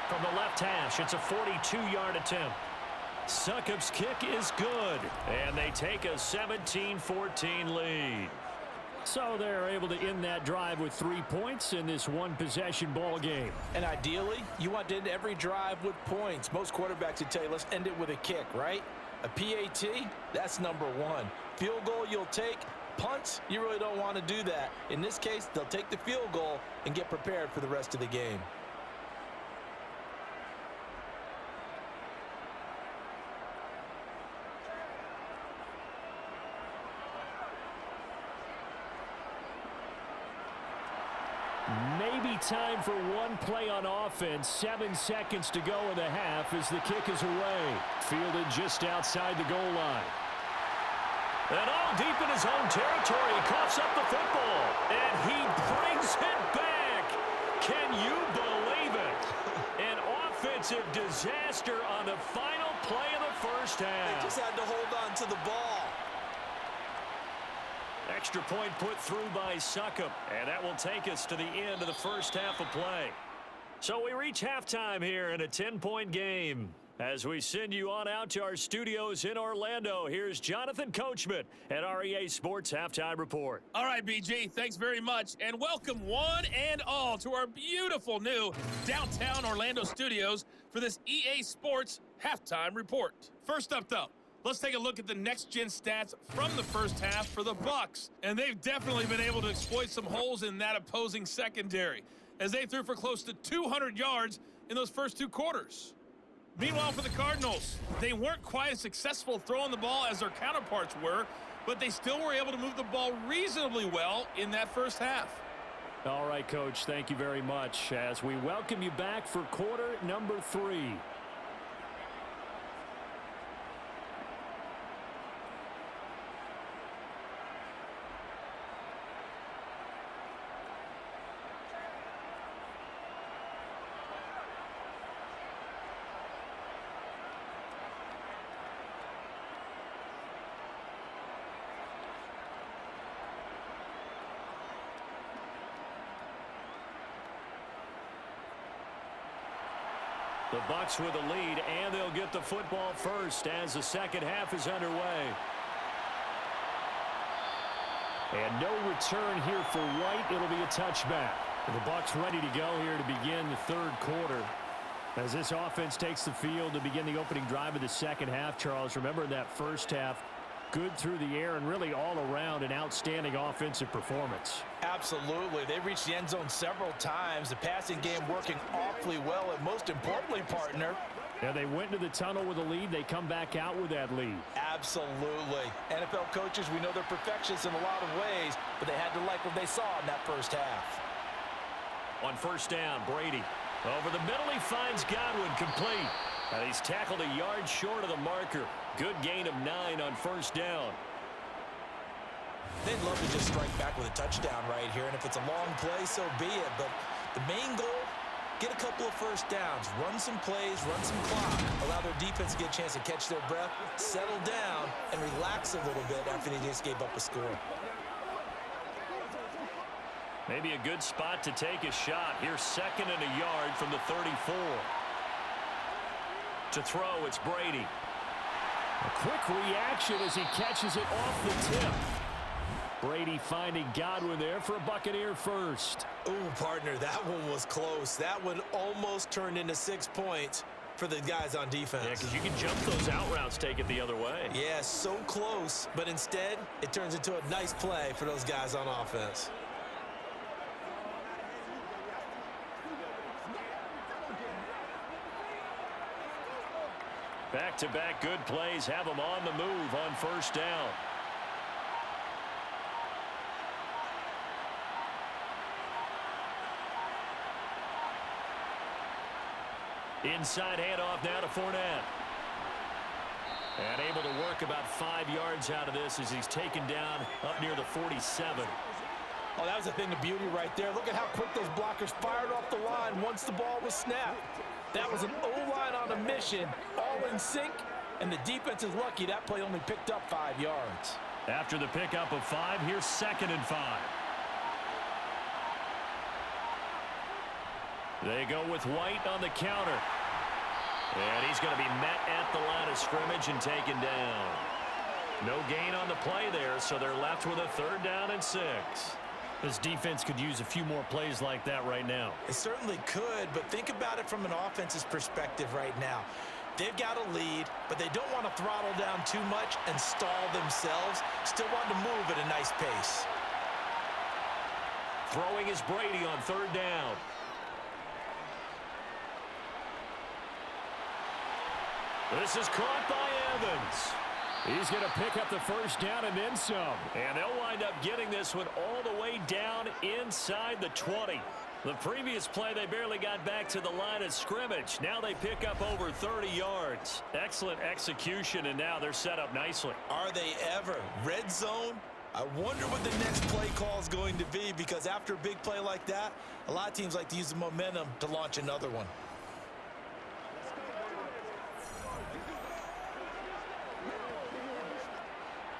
From the left hash, it's a 42-yard attempt. Succop's kick is good, and they take a 17-14 lead. So they're able to end that drive with 3 points in this one-possession ball game. And ideally, you want to end every drive with points. Most quarterbacks would tell you, let's end it with a kick, right? A PAT, that's number 1. Field goal you'll take. Punts, you really don't want to do that. In this case, they'll take the field goal and get prepared for the rest of the game. Maybe time for one play on offense. 7 seconds to go in the half as the kick is away. Fielded just outside the goal line. And all deep in his own territory, he coughs up the football. And he brings it back. Can you believe it? An offensive disaster on the final play of the first half. They just had to hold on to the ball. Extra point put through by Succop. And that will take us to the end of the first half of play. So we reach halftime here in a 10-point game. As we send you on out to our studios in Orlando, here's Jonathan Coachman at our EA Sports Halftime Report. All right, BG, thanks very much, and welcome one and all to our beautiful new downtown Orlando studios for this EA Sports Halftime Report. First up, though, let's take a look at the next-gen stats from the first half for the Bucs, and they've definitely been able to exploit some holes in that opposing secondary, as they threw for close to 200 yards in those first 2 quarters. Meanwhile, for the Cardinals, they weren't quite as successful throwing the ball as their counterparts were, but they still were able to move the ball reasonably well in that first half. All right, Coach, thank you very much as we welcome you back for quarter number 3. The Bucs with a lead, and they'll get the football first as the second half is underway. And no return here for White. It'll be a touchback. The Bucs ready to go here to begin the third quarter. As this offense takes the field to begin the opening drive of the second half, Charles, remember in that first half, Good through the air and really all around an outstanding offensive performance. Absolutely. They reached the end zone several times. The passing game working awfully well. And most importantly, partner, Yeah, they went into the tunnel with a lead. They come back out with that lead. absolutely. NFL coaches, we know they're perfectionists in a lot of ways, but they had to like what they saw in that first half. On first down, Brady. Over the middle, he finds Godwin complete. And he's tackled a yard short of the marker. Good gain of 9 on first down. They'd love to just strike back with a touchdown right here, and if it's a long play, so be it. But the main goal, get a couple of first downs, run some plays, run some clock, allow their defense to get a chance to catch their breath, settle down, and relax a little bit after they just gave up a score. Maybe a good spot to take a shot. Here's 2nd and a yard from the 34. To throw, it's Brady. A quick reaction as he catches it off the tip. Brady finding Godwin there for a Buccaneer first. Ooh, partner, that one was close. That one almost turned into 6 points for the guys on defense. Yeah, because you can jump those out routes, take it the other way. Yeah, so close, but instead, it turns into a nice play for those guys on offense. Back-to-back good plays have them on the move on first down. Inside handoff now to Fournette. And able to work about 5 yards out of this as he's taken down up near the 47. Oh, that was a thing of beauty right there. Look at how quick those blockers fired off the line once the ball was snapped. That was an O-line on a mission, all in sync, and the defense is lucky that play only picked up 5 yards. After the pickup of 5, here's 2nd and 5. They go with White on the counter. And he's going to be met at the line of scrimmage and taken down. No gain on the play there, so they're left with a 3rd down and 6. This defense could use a few more plays like that right now. It certainly could, but think about it from an offense's perspective right now. They've got a lead, but they don't want to throttle down too much and stall themselves. Still want to move at a nice pace. Throwing is Brady on 3rd down. This is caught by Evans. He's going to pick up the first down and then some. And they'll wind up getting this one all the way down inside the 20. The previous play, they barely got back to the line of scrimmage. Now they pick up over 30 yards. Excellent execution, and now they're set up nicely. Are they ever? Red zone? I wonder what the next play call is going to be, because after a big play like that, a lot of teams like to use the momentum to launch another one.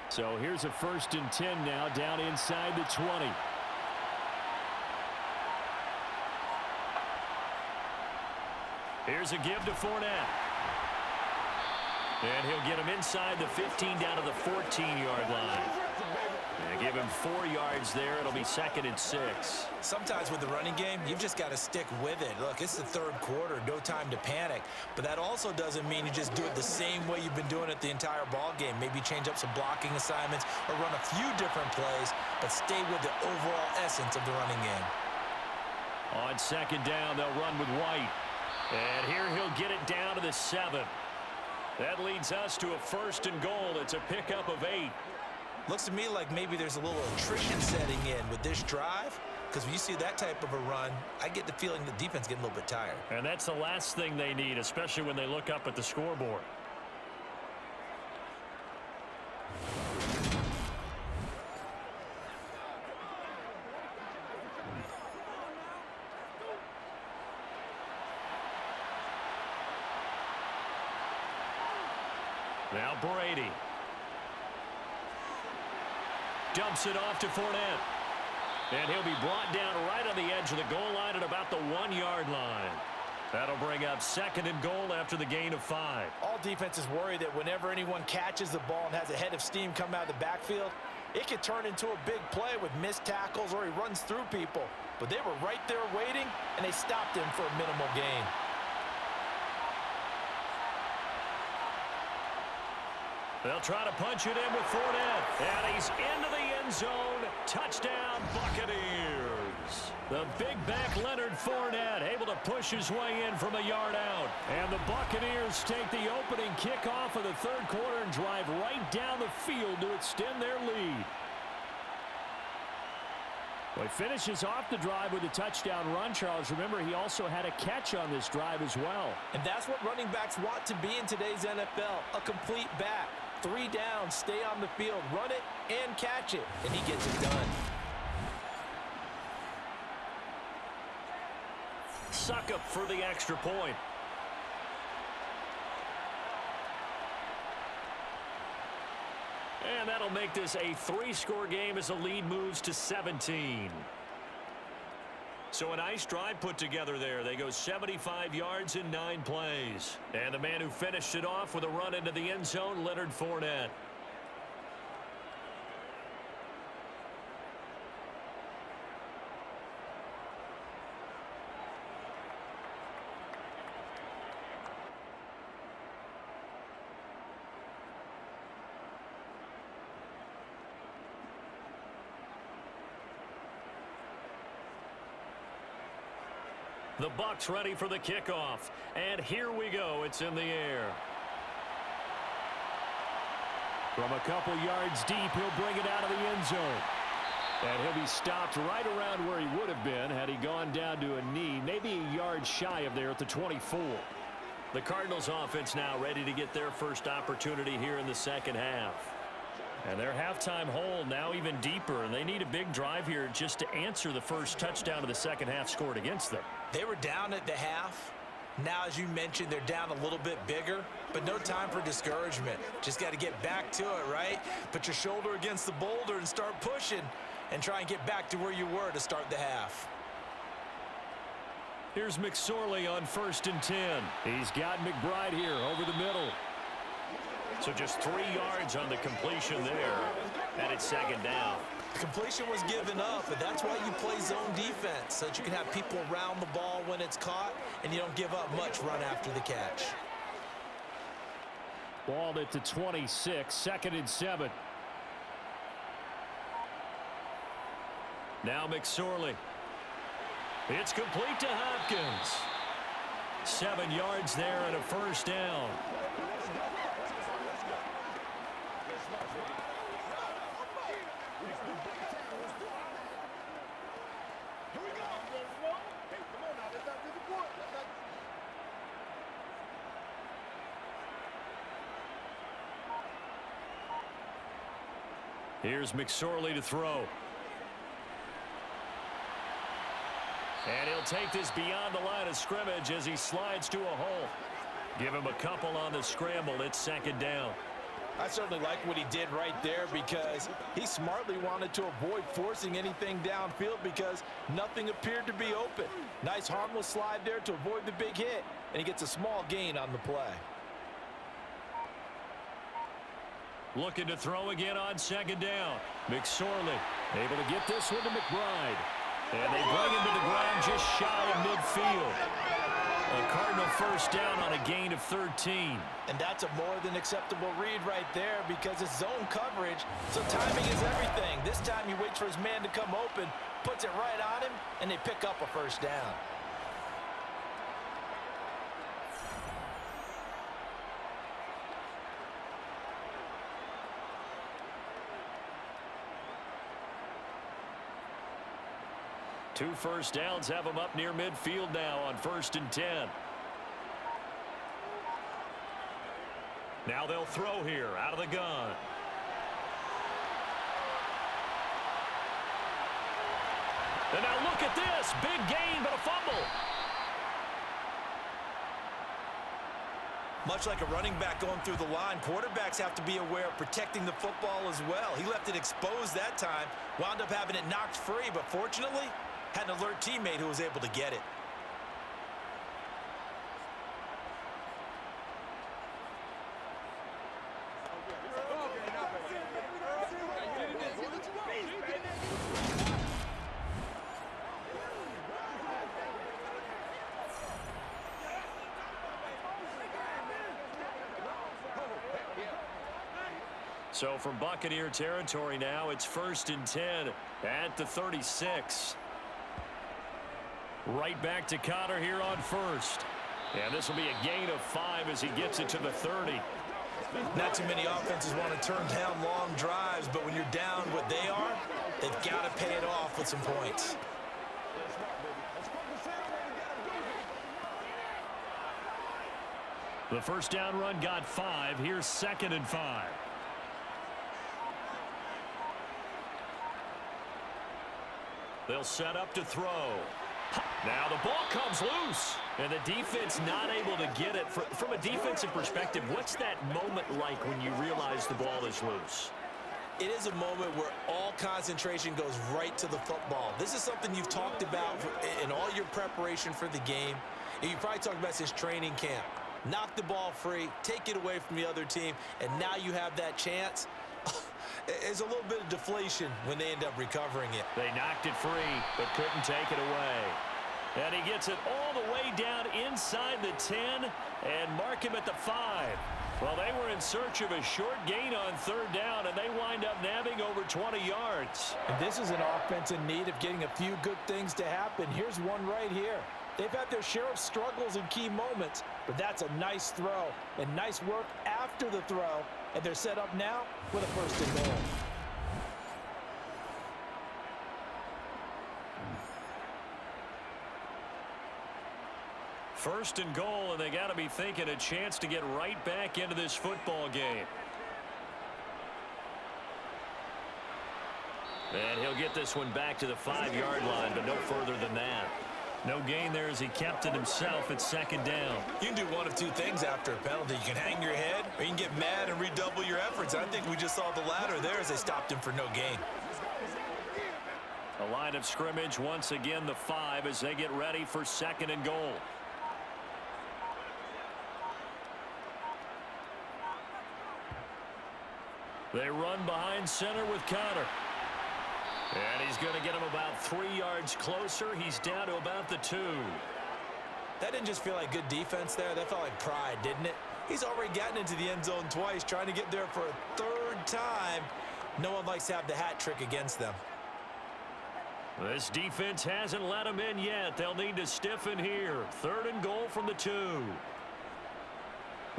So here's a 1st and 10 now down inside the 20. Here's a give to Fournette. And he'll get him inside the 15 down to the 14-yard line. And give him 4 yards there. It'll be 2nd and 6. Sometimes with the running game, you've just got to stick with it. Look, it's the 3rd quarter, no time to panic. But that also doesn't mean you just do it the same way you've been doing it the entire ball game. Maybe change up some blocking assignments or run a few different plays, but stay with the overall essence of the running game. On 2nd down, they'll run with White. And here he'll get it down to the 7. That leads us to a 1st and goal. It's a pickup of 8. Looks to me like maybe there's a little attrition setting in with this drive, because when you see that type of a run, I get the feeling the defense getting a little bit tired. And that's the last thing they need, especially when they look up at the scoreboard. Now Brady. Dumps it off to Fournette. And he'll be brought down right on the edge of the goal line at about the 1-yard line. That'll bring up 2nd and goal after the gain of 5. All defenses worry that whenever anyone catches the ball and has a head of steam come out of the backfield, it could turn into a big play with missed tackles or he runs through people. But they were right there waiting, and they stopped him for a minimal gain. They'll try to punch it in with Fournette. And he's into the end zone. Touchdown, Buccaneers. The big back Leonard Fournette able to push his way in from a yard out. And the Buccaneers take the opening kickoff of the third quarter and drive right down the field to extend their lead. Well, he finishes off the drive with a touchdown run, Charles. Remember, he also had a catch on this drive as well. And that's what running backs want to be in today's NFL, a complete back. 3 down, stay on the field, run it, and catch it. And he gets it done. Suck up for the extra point. And that'll make this a 3-score game as the lead moves to 17. So a nice drive put together there. They go 75 yards in 9 plays. And the man who finished it off with a run into the end zone, Leonard Fournette. The Bucs ready for the kickoff. And here we go. It's in the air. From a couple yards deep, he'll bring it out of the end zone. And he'll be stopped right around where he would have been had he gone down to a knee, maybe a yard shy of there at the 24. The Cardinals offense now ready to get their first opportunity here in the second half. And their halftime hole now even deeper, and they need a big drive here just to answer the first touchdown of the second half scored against them. They were down at the half. Now, as you mentioned, they're down a little bit bigger, but no time for discouragement. Just got to get back to it, right? Put your shoulder against the boulder and start pushing and try and get back to where you were to start the half. Here's McSorley on 1st and 10. He's got McBride here over the middle. So just 3 yards on the completion there. And it's second down. The completion was given up, but that's why you play zone defense, so that you can have people around the ball when it's caught, and you don't give up much run after the catch. Balled it to 26, 2nd and 7. Now McSorley. It's complete to Hopkins. 7 yards there and a first down. Here's McSorley to throw. And he'll take this beyond the line of scrimmage as he slides to a hole. Give him a couple on the scramble. It's second down. I certainly like what he did right there because he smartly wanted to avoid forcing anything downfield because nothing appeared to be open. Nice harmless slide there to avoid the big hit, and he gets a small gain on the play. Looking to throw again on second down. McSorley able to get this one to McBride. And they bring him to the ground just shy of midfield. A Cardinal first down on a gain of 13. And that's a more than acceptable read right there because it's zone coverage, so timing is everything. This time he waits for his man to come open, puts it right on him, and they pick up a first down. Two first downs have them up near midfield now on 1st and 10. Now they'll throw here out of the gun. And now look at this. Big gain, but a fumble. Much like a running back going through the line, quarterbacks have to be aware of protecting the football as well. He left it exposed that time, wound up having it knocked free, but fortunately, had an alert teammate who was able to get it. So from Buccaneer territory now, it's 1st and 10 at the 36. Right back to Connor here on 1st. And this will be a gain of 5 as he gets it to the 30. Not too many offenses want to turn down long drives, but when you're down what they are, they've got to pay it off with some points. The first down run got 5. Here's 2nd and 5. They'll set up to throw. Now the ball comes loose. And the defense not able to get it. From a defensive perspective, what's that moment like when you realize the ball is loose? It is a moment where all concentration goes right to the football. This is something you've talked about in all your preparation for the game. And you probably talked about since training camp. Knock the ball free, take it away from the other team, and now you have that chance. There's a little bit of deflation when they end up recovering it. They knocked it free, but couldn't take it away. And he gets it all the way down inside the 10 and mark him at the 5. Well, they were in search of a short gain on 3rd down, and they wind up nabbing over 20 yards. And this is an offense in need of getting a few good things to happen. Here's one right here. They've had their share of struggles in key moments, but that's a nice throw and nice work after the throw. And they're set up now with a 1st and goal. First and goal, and they got to be thinking a chance to get right back into this football game. And he'll get this one back to the 5-yard line, but no further than that. No gain there as he kept it himself at 2nd down. You can do one of two things after a penalty. You can hang your head, or you can get mad and redouble your efforts. I think we just saw the latter there as they stopped him for no gain. A line of scrimmage once again, the 5, as they get ready for 2nd and goal. They run behind center with Connor. And he's going to get him about 3 yards closer. He's down to about the 2. That didn't just feel like good defense there. That felt like pride, didn't it? He's already gotten into the end zone twice, trying to get there for a 3rd time. No one likes to have the hat trick against them. This defense hasn't let him in yet. They'll need to stiffen here. 3rd and goal from the 2.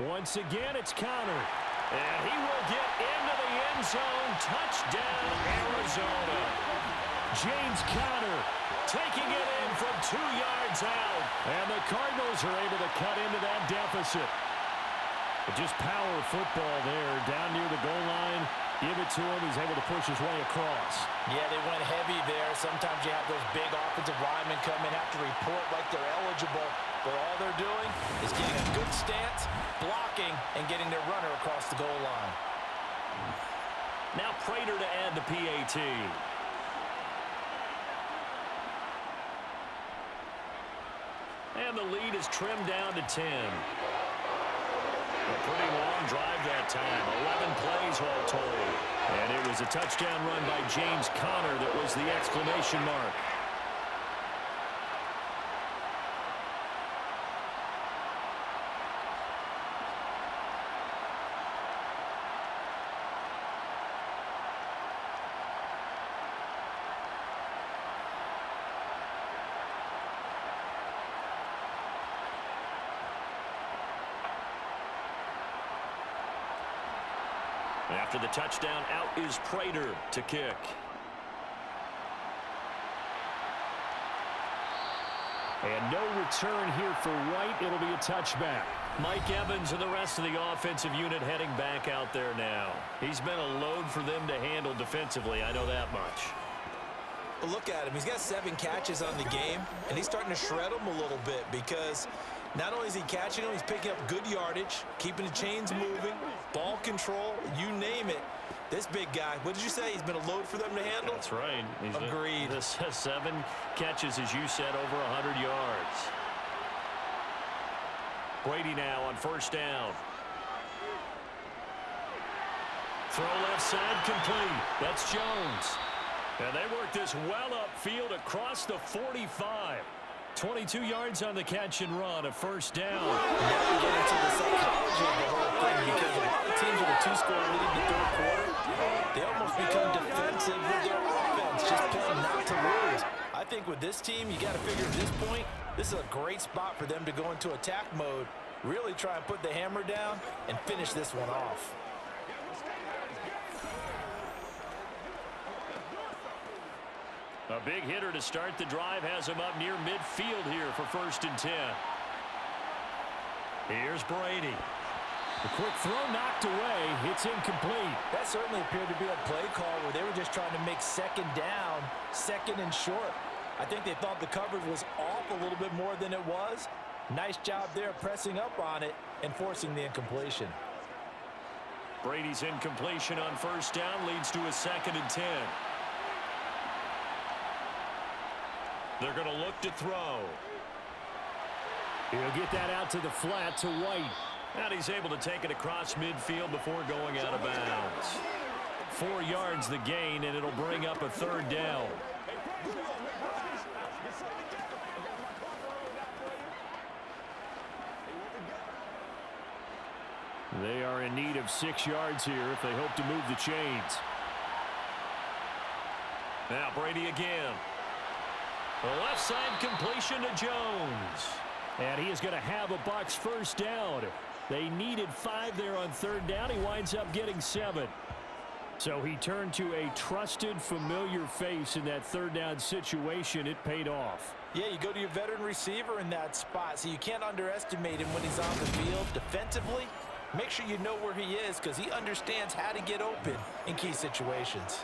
Once again, it's Connor. And he will get into the end zone. Touchdown, Arizona. James Conner taking it in from 2 yards out. And the Cardinals are able to cut into that deficit. But just power football there down near the goal line. Give it to him. He's able to push his way across. Yeah, they went heavy there. Sometimes you have those big offensive linemen come in, have to report like they're eligible. But all they're doing is getting a good stance, blocking, and getting their runner across the goal line. Now Prater to add the PAT. And the lead is trimmed down to 10. A pretty long drive that time. 11 plays all told. And it was a touchdown run by James Conner that was the exclamation mark. After the touchdown, out is Prater to kick. And no return here for White. It'll be a touchback. Mike Evans and the rest of the offensive unit heading back out there now. He's been a load for them to handle defensively. I know that much. But look at him. He's got 7 catches on the game, and he's starting to shred them a little bit because not only is he catching them, he's picking up good yardage, keeping the chains moving, ball control, you name it. This big guy, what did you say? He's been a load for them to handle? That's right. Agreed. 7 catches, as you said, over 100 yards. Brady now on 1st down. Throw left side complete. That's Jones. And they work this well upfield across the 45. 22 yards on the catch and run, a first down. Now we get into the psychology of the whole thing, because a lot of teams with a two-score lead in the third quarter, they almost become defensive with their offense, just playing not to lose. I think with this team, you got to figure at this point, this is a great spot for them to go into attack mode, really try and put the hammer down and finish this one off. A big hitter to start the drive has him up near midfield here for 1st and 10. Here's Brady. The quick throw knocked away. It's incomplete. That certainly appeared to be a play call where they were just trying to make second down, second and short. I think they thought the coverage was off a little bit more than it was. Nice job there pressing up on it and forcing the incompletion. Brady's incompletion on 1st down leads to a 2nd and 10. They're going to look to throw. He'll get that out to the flat to White. And he's able to take it across midfield before going out of bounds. 4 yards the gain, and it'll bring up a 3rd down. They are in need of 6 yards here if they hope to move the chains. Now Brady again. The left side completion to Jones. And he is going to have a Bucs first down. They needed 5 there on 3rd down. He winds up getting 7. So he turned to a trusted, familiar face in that 3rd down situation. It paid off. Yeah, you go to your veteran receiver in that spot, so you can't underestimate him when he's on the field. Defensively, make sure you know where he is, because he understands how to get open in key situations.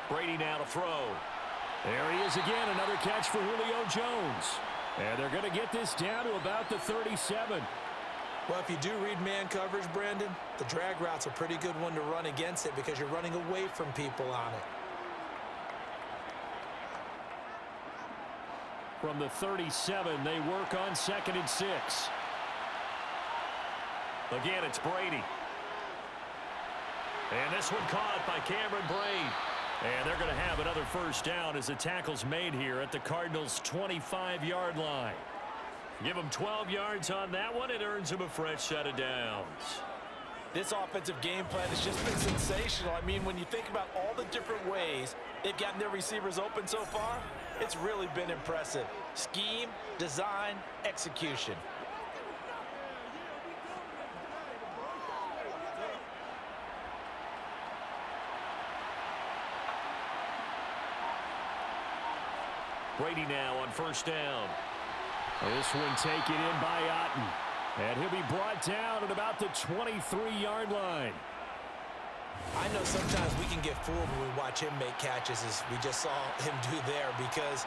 Brady now to throw. There he is again, another catch for Julio Jones. And they're going to get this down to about the 37. Well, if you do read man coverage, Brandon, the drag route's a pretty good one to run against it because you're running away from people on it. From the 37, they work on 2nd and 6. Again, it's Brady. And this one caught by Cameron Brate. And they're going to have another first down as the tackle's made here at the Cardinals' 25-yard line. Give them 12 yards on that one. It earns them a fresh set of downs. This offensive game plan has just been sensational. I mean, when you think about all the different ways they've gotten their receivers open so far, it's really been impressive. Scheme, design, execution. Brady now on first down. This one taken in by Otten. And he'll be brought down at about the 23-yard line. I know sometimes we can get fooled when we watch him make catches, as we just saw him do there, because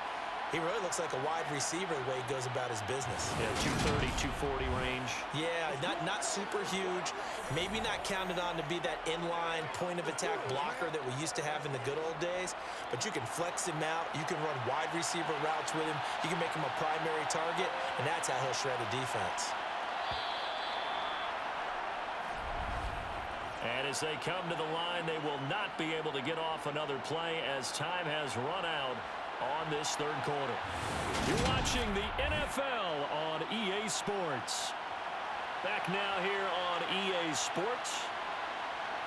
he really looks like a wide receiver the way he goes about his business. Yeah, 230, 240 range. Yeah, not super huge. Maybe not counted on to be that inline point-of-attack blocker that we used to have in the good old days, but you can flex him out. You can run wide receiver routes with him. You can make him a primary target, and that's how he'll shred a defense. And as they come to the line, they will not be able to get off another play as time has run out on this third quarter. You're watching the NFL on EA Sports. Back now here on EA Sports.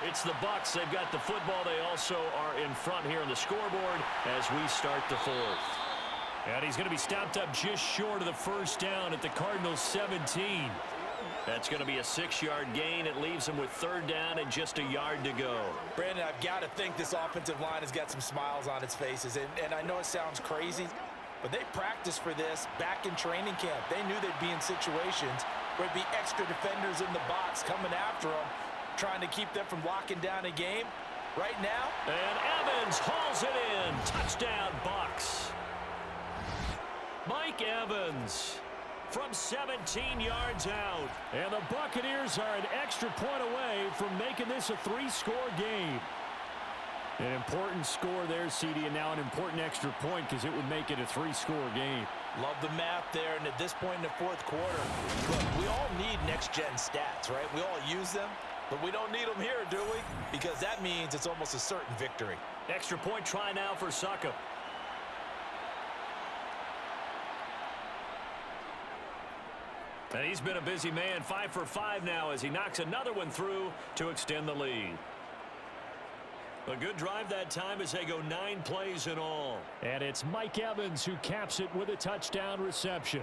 It's the Bucs. They've got the football. They also are in front here on the scoreboard as we start the fourth. And he's going to be stopped up just short of the first down at the Cardinals' 17. That's going to be a 6-yard gain. It leaves them with 3rd down and just a yard to go. Brandon, I've got to think this offensive line has got some smiles on its faces. And I know it sounds crazy, but they practiced for this back in training camp. They knew they'd be in situations where there'd be extra defenders in the box coming after them, trying to keep them from locking down a game. Right now. And Evans hauls it in. Touchdown, Bucs. Mike Evans from 17 yards out. And the Buccaneers are an extra point away from making this a 3-score game. An important score there, CD, and now an important extra point because it would make it a 3-score game. Love the math there, and at this point in the fourth quarter, look, we all need next-gen stats, right? We all use them, But we don't need them here, do we? Because that means it's almost a certain victory. Extra point try now for Succop. And he's been a busy man, 5 for 5 now as he knocks another one through to extend the lead. A good drive that time as they go 9 plays in all. And it's Mike Evans who caps it with a touchdown reception.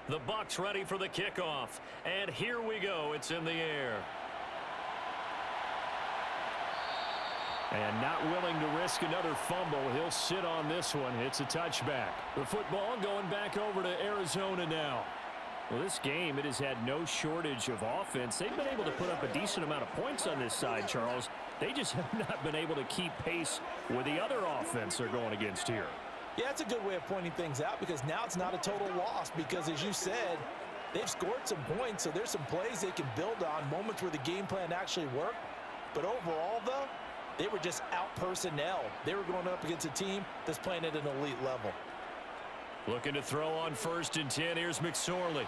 The Bucs ready for the kickoff. And here we go. It's in the air. And not willing to risk another fumble. He'll sit on this one. It's a touchback. The football going back over to Arizona now. Well, this game, it has had no shortage of offense. They've been able to put up a decent amount of points on this side, Charles. They just have not been able to keep pace with the other offense they're going against here. Yeah, it's a good way of pointing things out because now it's not a total loss because, as you said, they've scored some points, so there's some plays they can build on, moments where the game plan actually worked. But overall, though, they were just out-personnel. They were going up against a team that's playing at an elite level. Looking to throw on 1st and 10. Here's McSorley.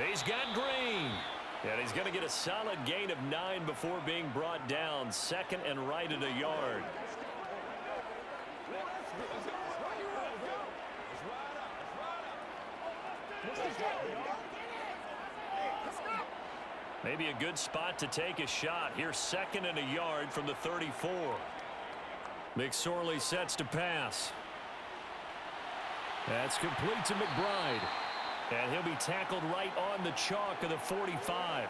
He's got Green. And he's going to get a solid gain of 9 before being brought down. 2nd and right at a yard. Maybe a good spot to take a shot. Here's 2nd and a yard from the 34. McSorley sets to pass. That's complete to McBride. And he'll be tackled right on the chalk of the 45.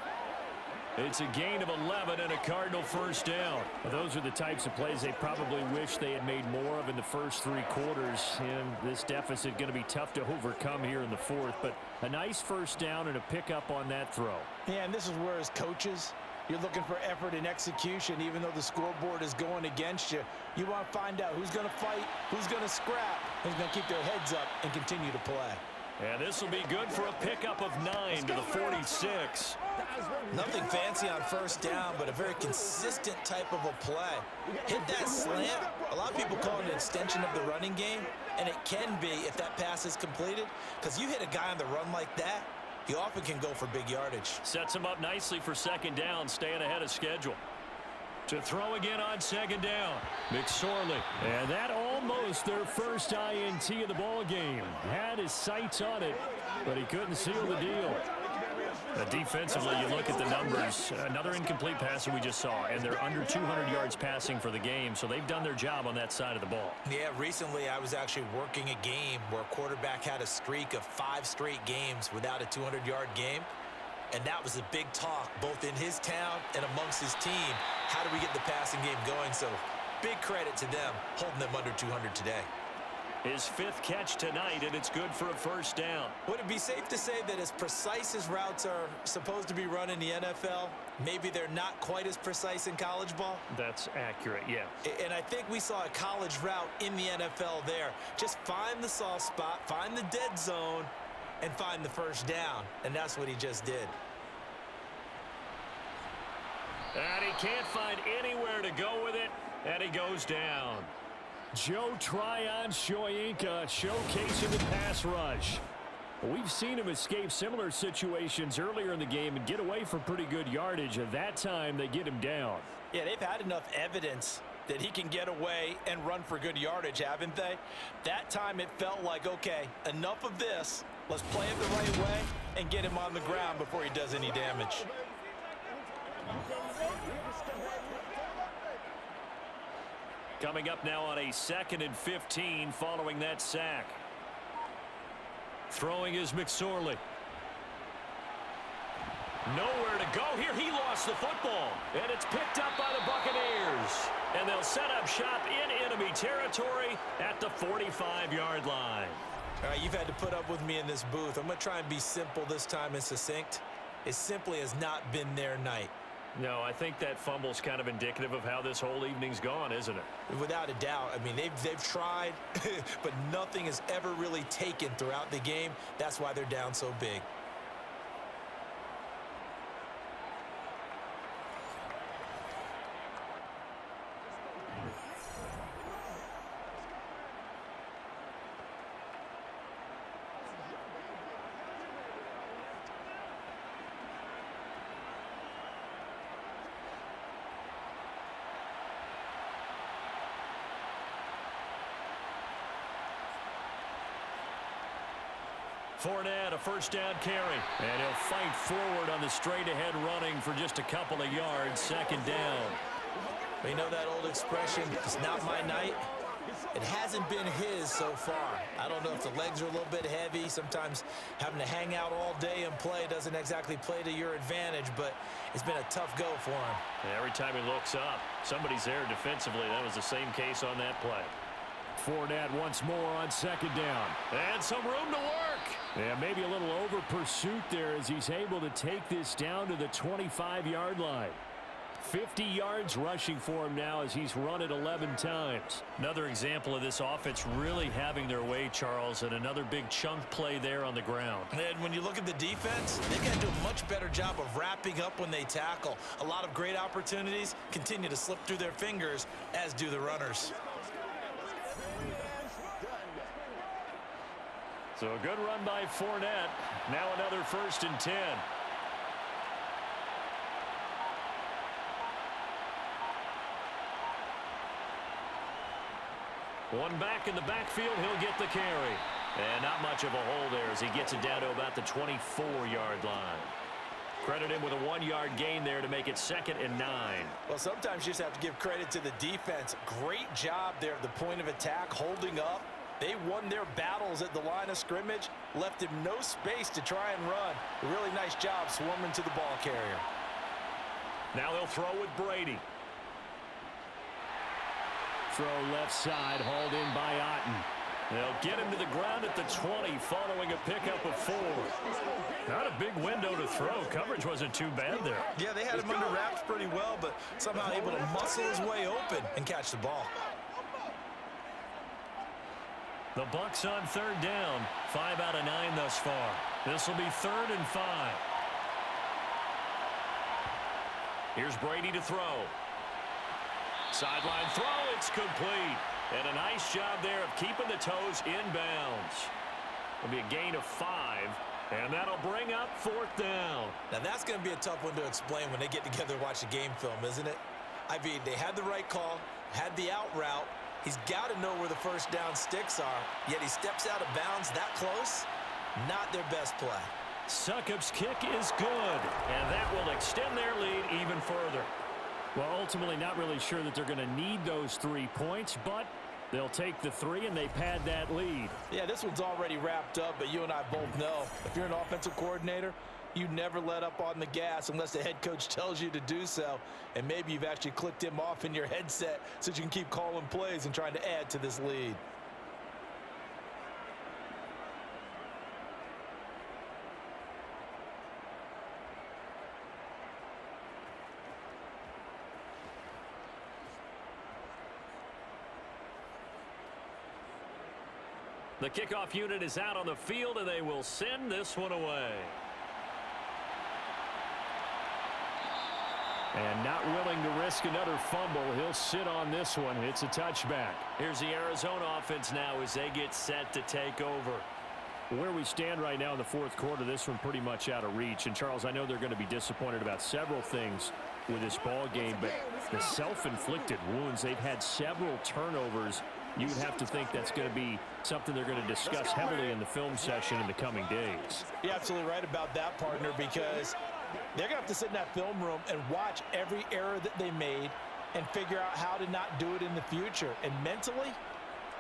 It's a gain of 11 and a Cardinal 1st down. Well, those are the types of plays they probably wish they had made more of in the first 3 quarters. And this deficit going to be tough to overcome here in the 4th. But a nice 1st down and a pickup on that throw. Yeah, and this is where, as coaches, you're looking for effort and execution. Even though the scoreboard is going against you, you want to find out who's going to fight, who's going to scrap, who's going to keep their heads up and continue to play. And this will be good for a pickup of 9 to the 46. Nothing fancy on 1st down, but a very consistent type of a play. Hit that slant. A lot of people call it an extension of the running game, and it can be if that pass is completed, because you hit a guy on the run like that, he often can go for big yardage. Sets him up nicely for 2nd down, staying ahead of schedule. To throw again on 2nd down. McSorley. And that almost their first INT of the ball game. Had his sights on it, but he couldn't seal the deal. Defensively, you look at the numbers. Another incomplete pass that we just saw, and they're under 200 yards passing for the game, so they've done their job on that side of the ball. Yeah, recently I was actually working a game where a quarterback had a streak of 5 straight games without a 200-yard game. And that was a big talk, both in his town and amongst his team. How do we get the passing game going? So big credit to them, holding them under 200 today. His 5th catch tonight, and it's good for a 1st down. Would it be safe to say that as precise as routes are supposed to be run in the NFL, maybe they're not quite as precise in college ball? That's accurate, yeah. And I think we saw a college route in the NFL there. Just find the soft spot, find the dead zone, and find the 1st down. And that's what he just did. And he can't find anywhere to go with it, and he goes down. Joe Tryon-Shoyinka showcasing the pass rush. We've seen him escape similar situations earlier in the game and get away from pretty good yardage. At that time, they get him down. Yeah, they've had enough evidence that he can get away and run for good yardage, haven't they? That time it felt like, okay, enough of this. Let's play it the right way and get him on the ground before he does any damage. Coming up now on a 2nd and 15 following that sack. Throwing is McSorley. Nowhere to go here. He lost the football. And it's picked up by the Buccaneers. And they'll set up shop in enemy territory at the 45-yard line. All right, you've had to put up with me in this booth. I'm going to try and be simple this time and succinct. it simply has not been their night. No, I think that fumble's kind of indicative of how this whole evening's gone, isn't it? Without a doubt. I mean, they've tried, but nothing has ever really taken throughout the game. That's why they're down so big. Fournette, a first down carry. And he'll fight forward on the straight-ahead running for just a couple of yards. Second down. But you know that old expression, it's not my night? It hasn't been his so far. I don't know if the legs are a little bit heavy. Sometimes having to hang out all day and play doesn't exactly play to your advantage, but it's been a tough go for him. And every time he looks up, somebody's there defensively. That was the same case on that play. Fournette once more on second down. And some room to work. Yeah, maybe a little over pursuit there as he's able to take this down to the 25-yard line. 50 yards rushing for him now as he's run it 11 times. Another example of this offense really having their way, Charles, and another big chunk play there on the ground. And when you look at the defense, they've got to do a much better job of wrapping up when they tackle. A lot of great opportunities continue to slip through their fingers, as do the runners. So a good run by Fournette. Now another 1st and 10. One back in the backfield, he'll get the carry. And not much of a hole there as he gets it down to about the 24-yard line. Credit him with a 1-yard gain there to make it 2nd and 9. Well, sometimes you just have to give credit to the defense. Great job there at the point of attack, holding up. They won their battles at the line of scrimmage, left him no space to try and run. A really nice job swarming to the ball carrier. Now they'll throw with Brady. Throw left side, hauled in by Otten. They'll get him to the ground at the 20 following a pickup of 4. Not a big window to throw. Coverage wasn't too bad there. Yeah, they had him under wraps pretty well, but somehow able to muscle his way open and catch the ball. The Bucs on 3rd down. 5 out of 9 thus far. This will be 3rd and 5. Here's Brady to throw. Sideline throw, it's complete. And a nice job there of keeping the toes inbounds. It'll be a gain of 5, and that'll bring up 4th down. Now that's going to be a tough one to explain when they get together and watch the game film, isn't it? I mean, they had the right call, had the out route. He's got to know where the first down sticks are, yet he steps out of bounds that close. Not their best play. Succop's kick is good, and that will extend their lead even further. Well, ultimately not really sure that they're going to need those 3 points, but they'll take the 3 and they pad that lead. Yeah, this one's already wrapped up, but you and I both know if you're an offensive coordinator, you never let up on the gas unless the head coach tells you to do so. And maybe you've actually clicked him off in your headset so you can keep calling plays and trying to add to this lead. The kickoff unit is out on the field, and they will send this one away. And not willing to risk another fumble, he'll sit on this one. It's a touchback. Here's the Arizona offense now as they get set to take over. Where we stand right now in the 4th quarter, this one pretty much out of reach. And, Charles, I know they're going to be disappointed about several things with this ball game, but the self-inflicted wounds, they've had several turnovers. You would have to think that's going to be something they're going to discuss heavily in the film session in the coming days. You're absolutely right about that, partner, because they're going to have to sit in that film room and watch every error that they made and figure out how to not do it in the future. And mentally,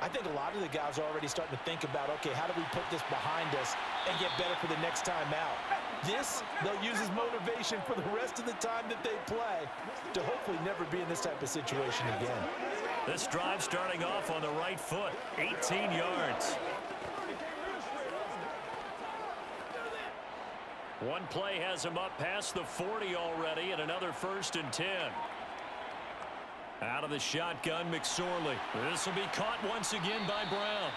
I think a lot of the guys are already starting to think about, okay, how do we put this behind us and get better for the next time out? This, they'll use as motivation for the rest of the time that they play to hopefully never be in this type of situation again. This drive starting off on the right foot, 18 yards. One play has him up past the 40 already, and another 1st and 10. Out of the shotgun, McSorley. This will be caught once again by Brown.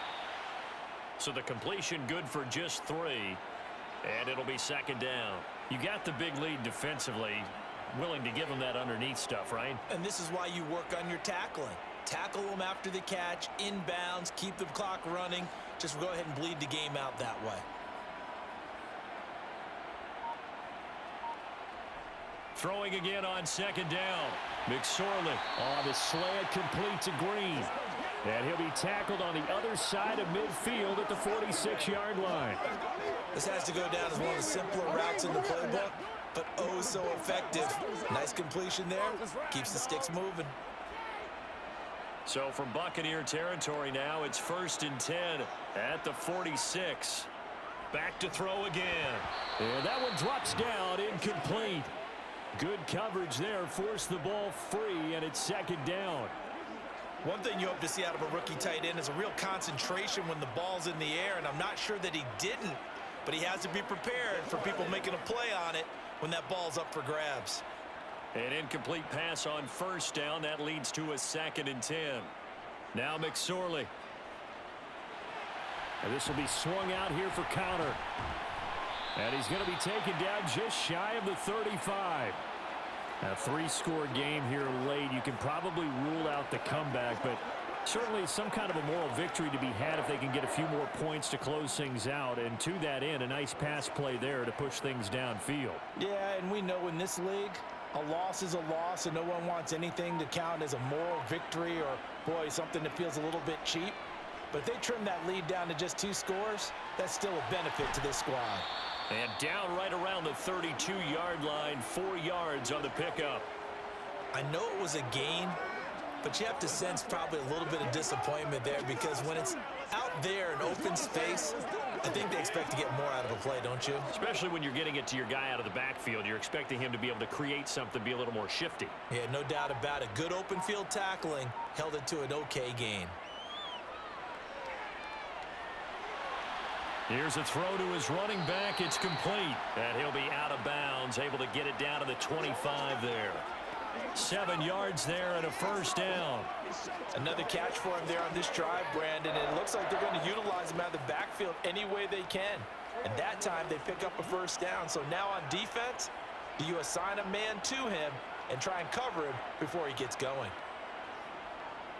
So the completion good for just 3, and it'll be 2nd down. You got the big lead defensively. Willing to give them that underneath stuff, right? And this is why you work on your tackling. Tackle them after the catch, inbounds, keep the clock running. Just go ahead and bleed the game out that way. Throwing again on 2nd down. McSorley. Oh, the slant complete to Green. And he'll be tackled on the other side of midfield at the 46-yard line. This has to go down as one of the simpler routes in the playbook, but oh so effective. Nice completion there. Keeps the sticks moving. So from Buccaneer territory now, it's 1st and 10 at the 46. Back to throw again. And that one drops down, incomplete. Good coverage there, forced the ball free, and it's 2nd down. One thing you hope to see out of a rookie tight end is a real concentration when the ball's in the air, and I'm not sure that he didn't, but he has to be prepared for people making a play on it when that ball's up for grabs. An incomplete pass on 1st down. That leads to a 2nd and 10. Now McSorley. And this will be swung out here for counter. And he's going to be taken down just shy of the 35. A 3-score game here late. You can probably rule out the comeback, but certainly some kind of a moral victory to be had if they can get a few more points to close things out. And to that end, a nice pass play there to push things downfield. Yeah, and we know in this league, a loss is a loss, and no one wants anything to count as a moral victory or, boy, something that feels a little bit cheap. But if they trim that lead down to just 2 scores, that's still a benefit to this squad. And down right around the 32-yard line, 4 yards on the pickup. I know it was a gain, but you have to sense probably a little bit of disappointment there because when it's out there in open space, I think they expect to get more out of a play, don't you? Especially when you're getting it to your guy out of the backfield. You're expecting him to be able to create something, be a little more shifty. Yeah, no doubt about it. Good open field tackling held it to an okay gain. Here's a throw to his running back. It's complete. And he'll be out of bounds, able to get it down to the 25 there. 7 yards there and a 1st down. Another catch for him there on this drive, Brandon. And it looks like they're going to utilize him out of the backfield any way they can. And that time they pick up a 1st down. So now on defense, do you assign a man to him and try and cover him before he gets going?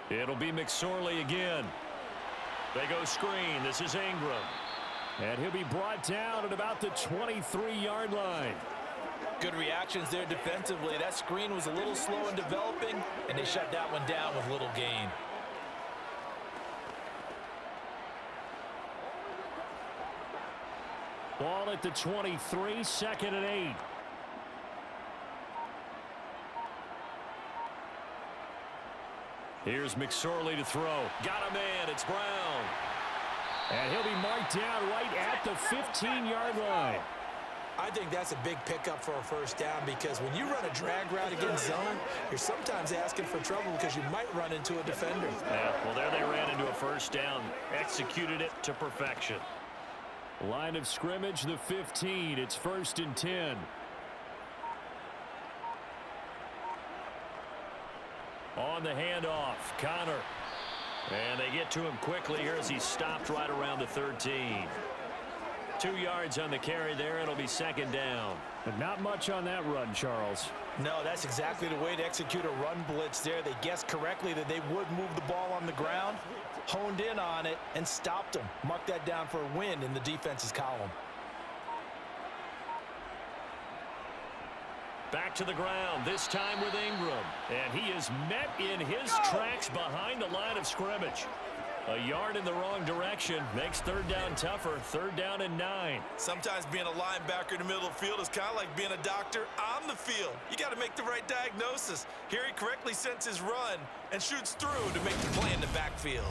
It'll be McSorley again. They go screen. This is Ingram. And he'll be brought down at about the 23-yard line. Good reactions there defensively. That screen was a little slow in developing, and they shut that one down with little gain. Ball at the 23, 2nd and 8. Here's McSorley to throw. Got a man. It's Brown. And he'll be marked down right at the 15-yard line. I think that's a big pickup for a 1st down because when you run a drag route against zone, you're sometimes asking for trouble because you might run into a defender. Yeah, well, there they ran into a 1st down. Executed it to perfection. Line of scrimmage, the 15. It's 1st and 10. On the handoff, Connor. And they get to him quickly here as he's stopped right around the 13. 2 yards on the carry there. It'll be 2nd down. But not much on that run, Charles. No, that's exactly the way to execute a run blitz there. They guessed correctly that they would move the ball on the ground, honed in on it, and stopped them. Mark that down for a win in the defense's column. Back to the ground, this time with Ingram. And he is met in his tracks behind the line of scrimmage. A yard in the wrong direction makes 3rd down tougher. 3rd down and 9. Sometimes being a linebacker in the middle of the field is kind of like being a doctor on the field. You got to make the right diagnosis. Here he correctly senses run and shoots through to make the play in the backfield.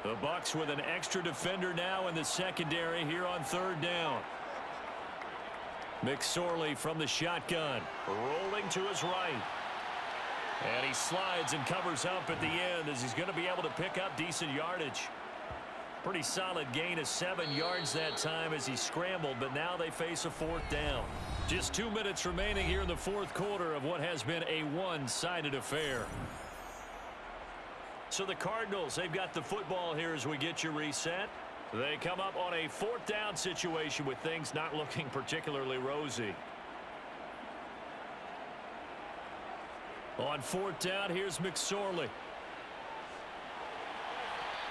The Bucs with an extra defender now in the secondary here on 3rd down. McSorley from the shotgun, rolling to his right. And he slides and covers up at the end as he's going to be able to pick up decent yardage. Pretty solid gain of 7 yards that time as he scrambled, but now they face a 4th down. Just 2 minutes remaining here in the 4th quarter of what has been a one-sided affair. So the Cardinals, they've got the football here as we get you reset. They come up on a 4th down situation with things not looking particularly rosy. On 4th down, here's McSorley.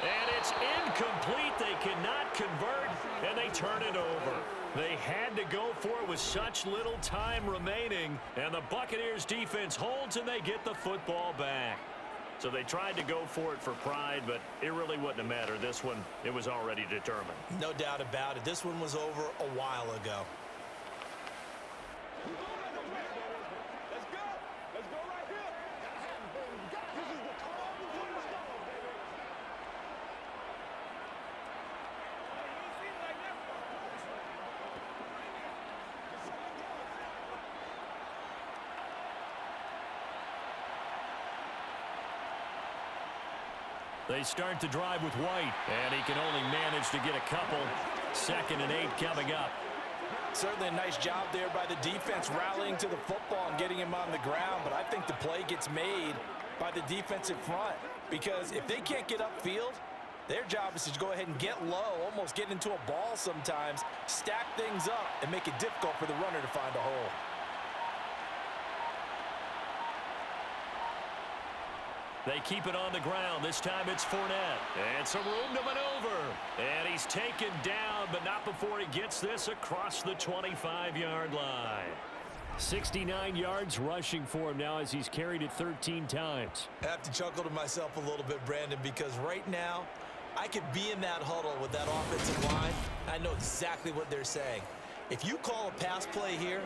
And it's incomplete. They cannot convert, and they turn it over. They had to go for it with such little time remaining, and the Buccaneers defense holds, and they get the football back. So they tried to go for it for pride, but it really wouldn't have mattered. This one, it was already determined. No doubt about it. This one was over a while ago. They start the drive with White, and he can only manage to get a couple. 2nd and 8 coming up. Certainly a nice job there by the defense rallying to the football and getting him on the ground, but I think the play gets made by the defensive front because if they can't get upfield, their job is to go ahead and get low, almost get into a ball sometimes, stack things up, and make it difficult for the runner to find a hole. They keep it on the ground. This time it's Fournette. And some room to maneuver. And he's taken down, but not before he gets this across the 25-yard line. 69 yards rushing for him now as he's carried it 13 times. I have to chuckle to myself a little bit, Brandon, because right now I could be in that huddle with that offensive line. I know exactly what they're saying. If you call a pass play here,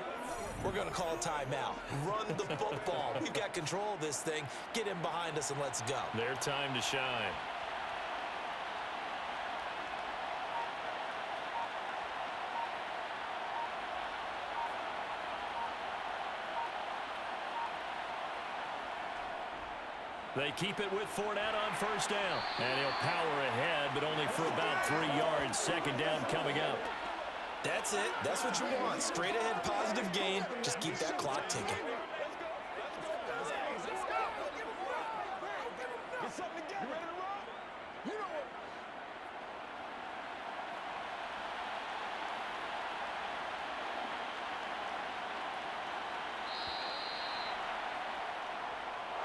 we're going to call a timeout. Run the football. We've got control of this thing. Get in behind us and let's go. Their time to shine. They keep it with Fournette on 1st down. And he'll power ahead, but only for about 3 yards. 2nd down coming up. That's it. That's what you want. Straight ahead, positive gain. Just keep that clock ticking.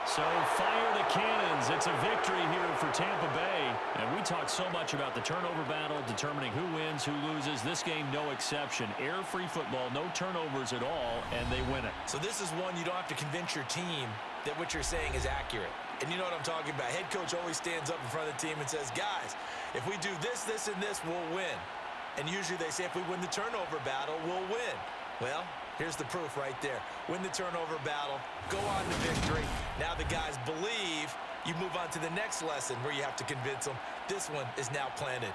So fire the cannons. It's a victory here for Tampa Bay. And we talk so much about the turnover battle, determining who wins, who loses. This game, no exception. Air-free football, no turnovers at all, and they win it. So this is one you don't have to convince your team that what you're saying is accurate. And you know what I'm talking about. Head coach always stands up in front of the team and says, guys, if we do this, this, and this, we'll win. And usually they say if we win the turnover battle, we'll win. Well, here's the proof right there. Win the turnover battle, go on to victory. Now the guys believe. You move on to the next lesson where you have to convince them. This one is now planted.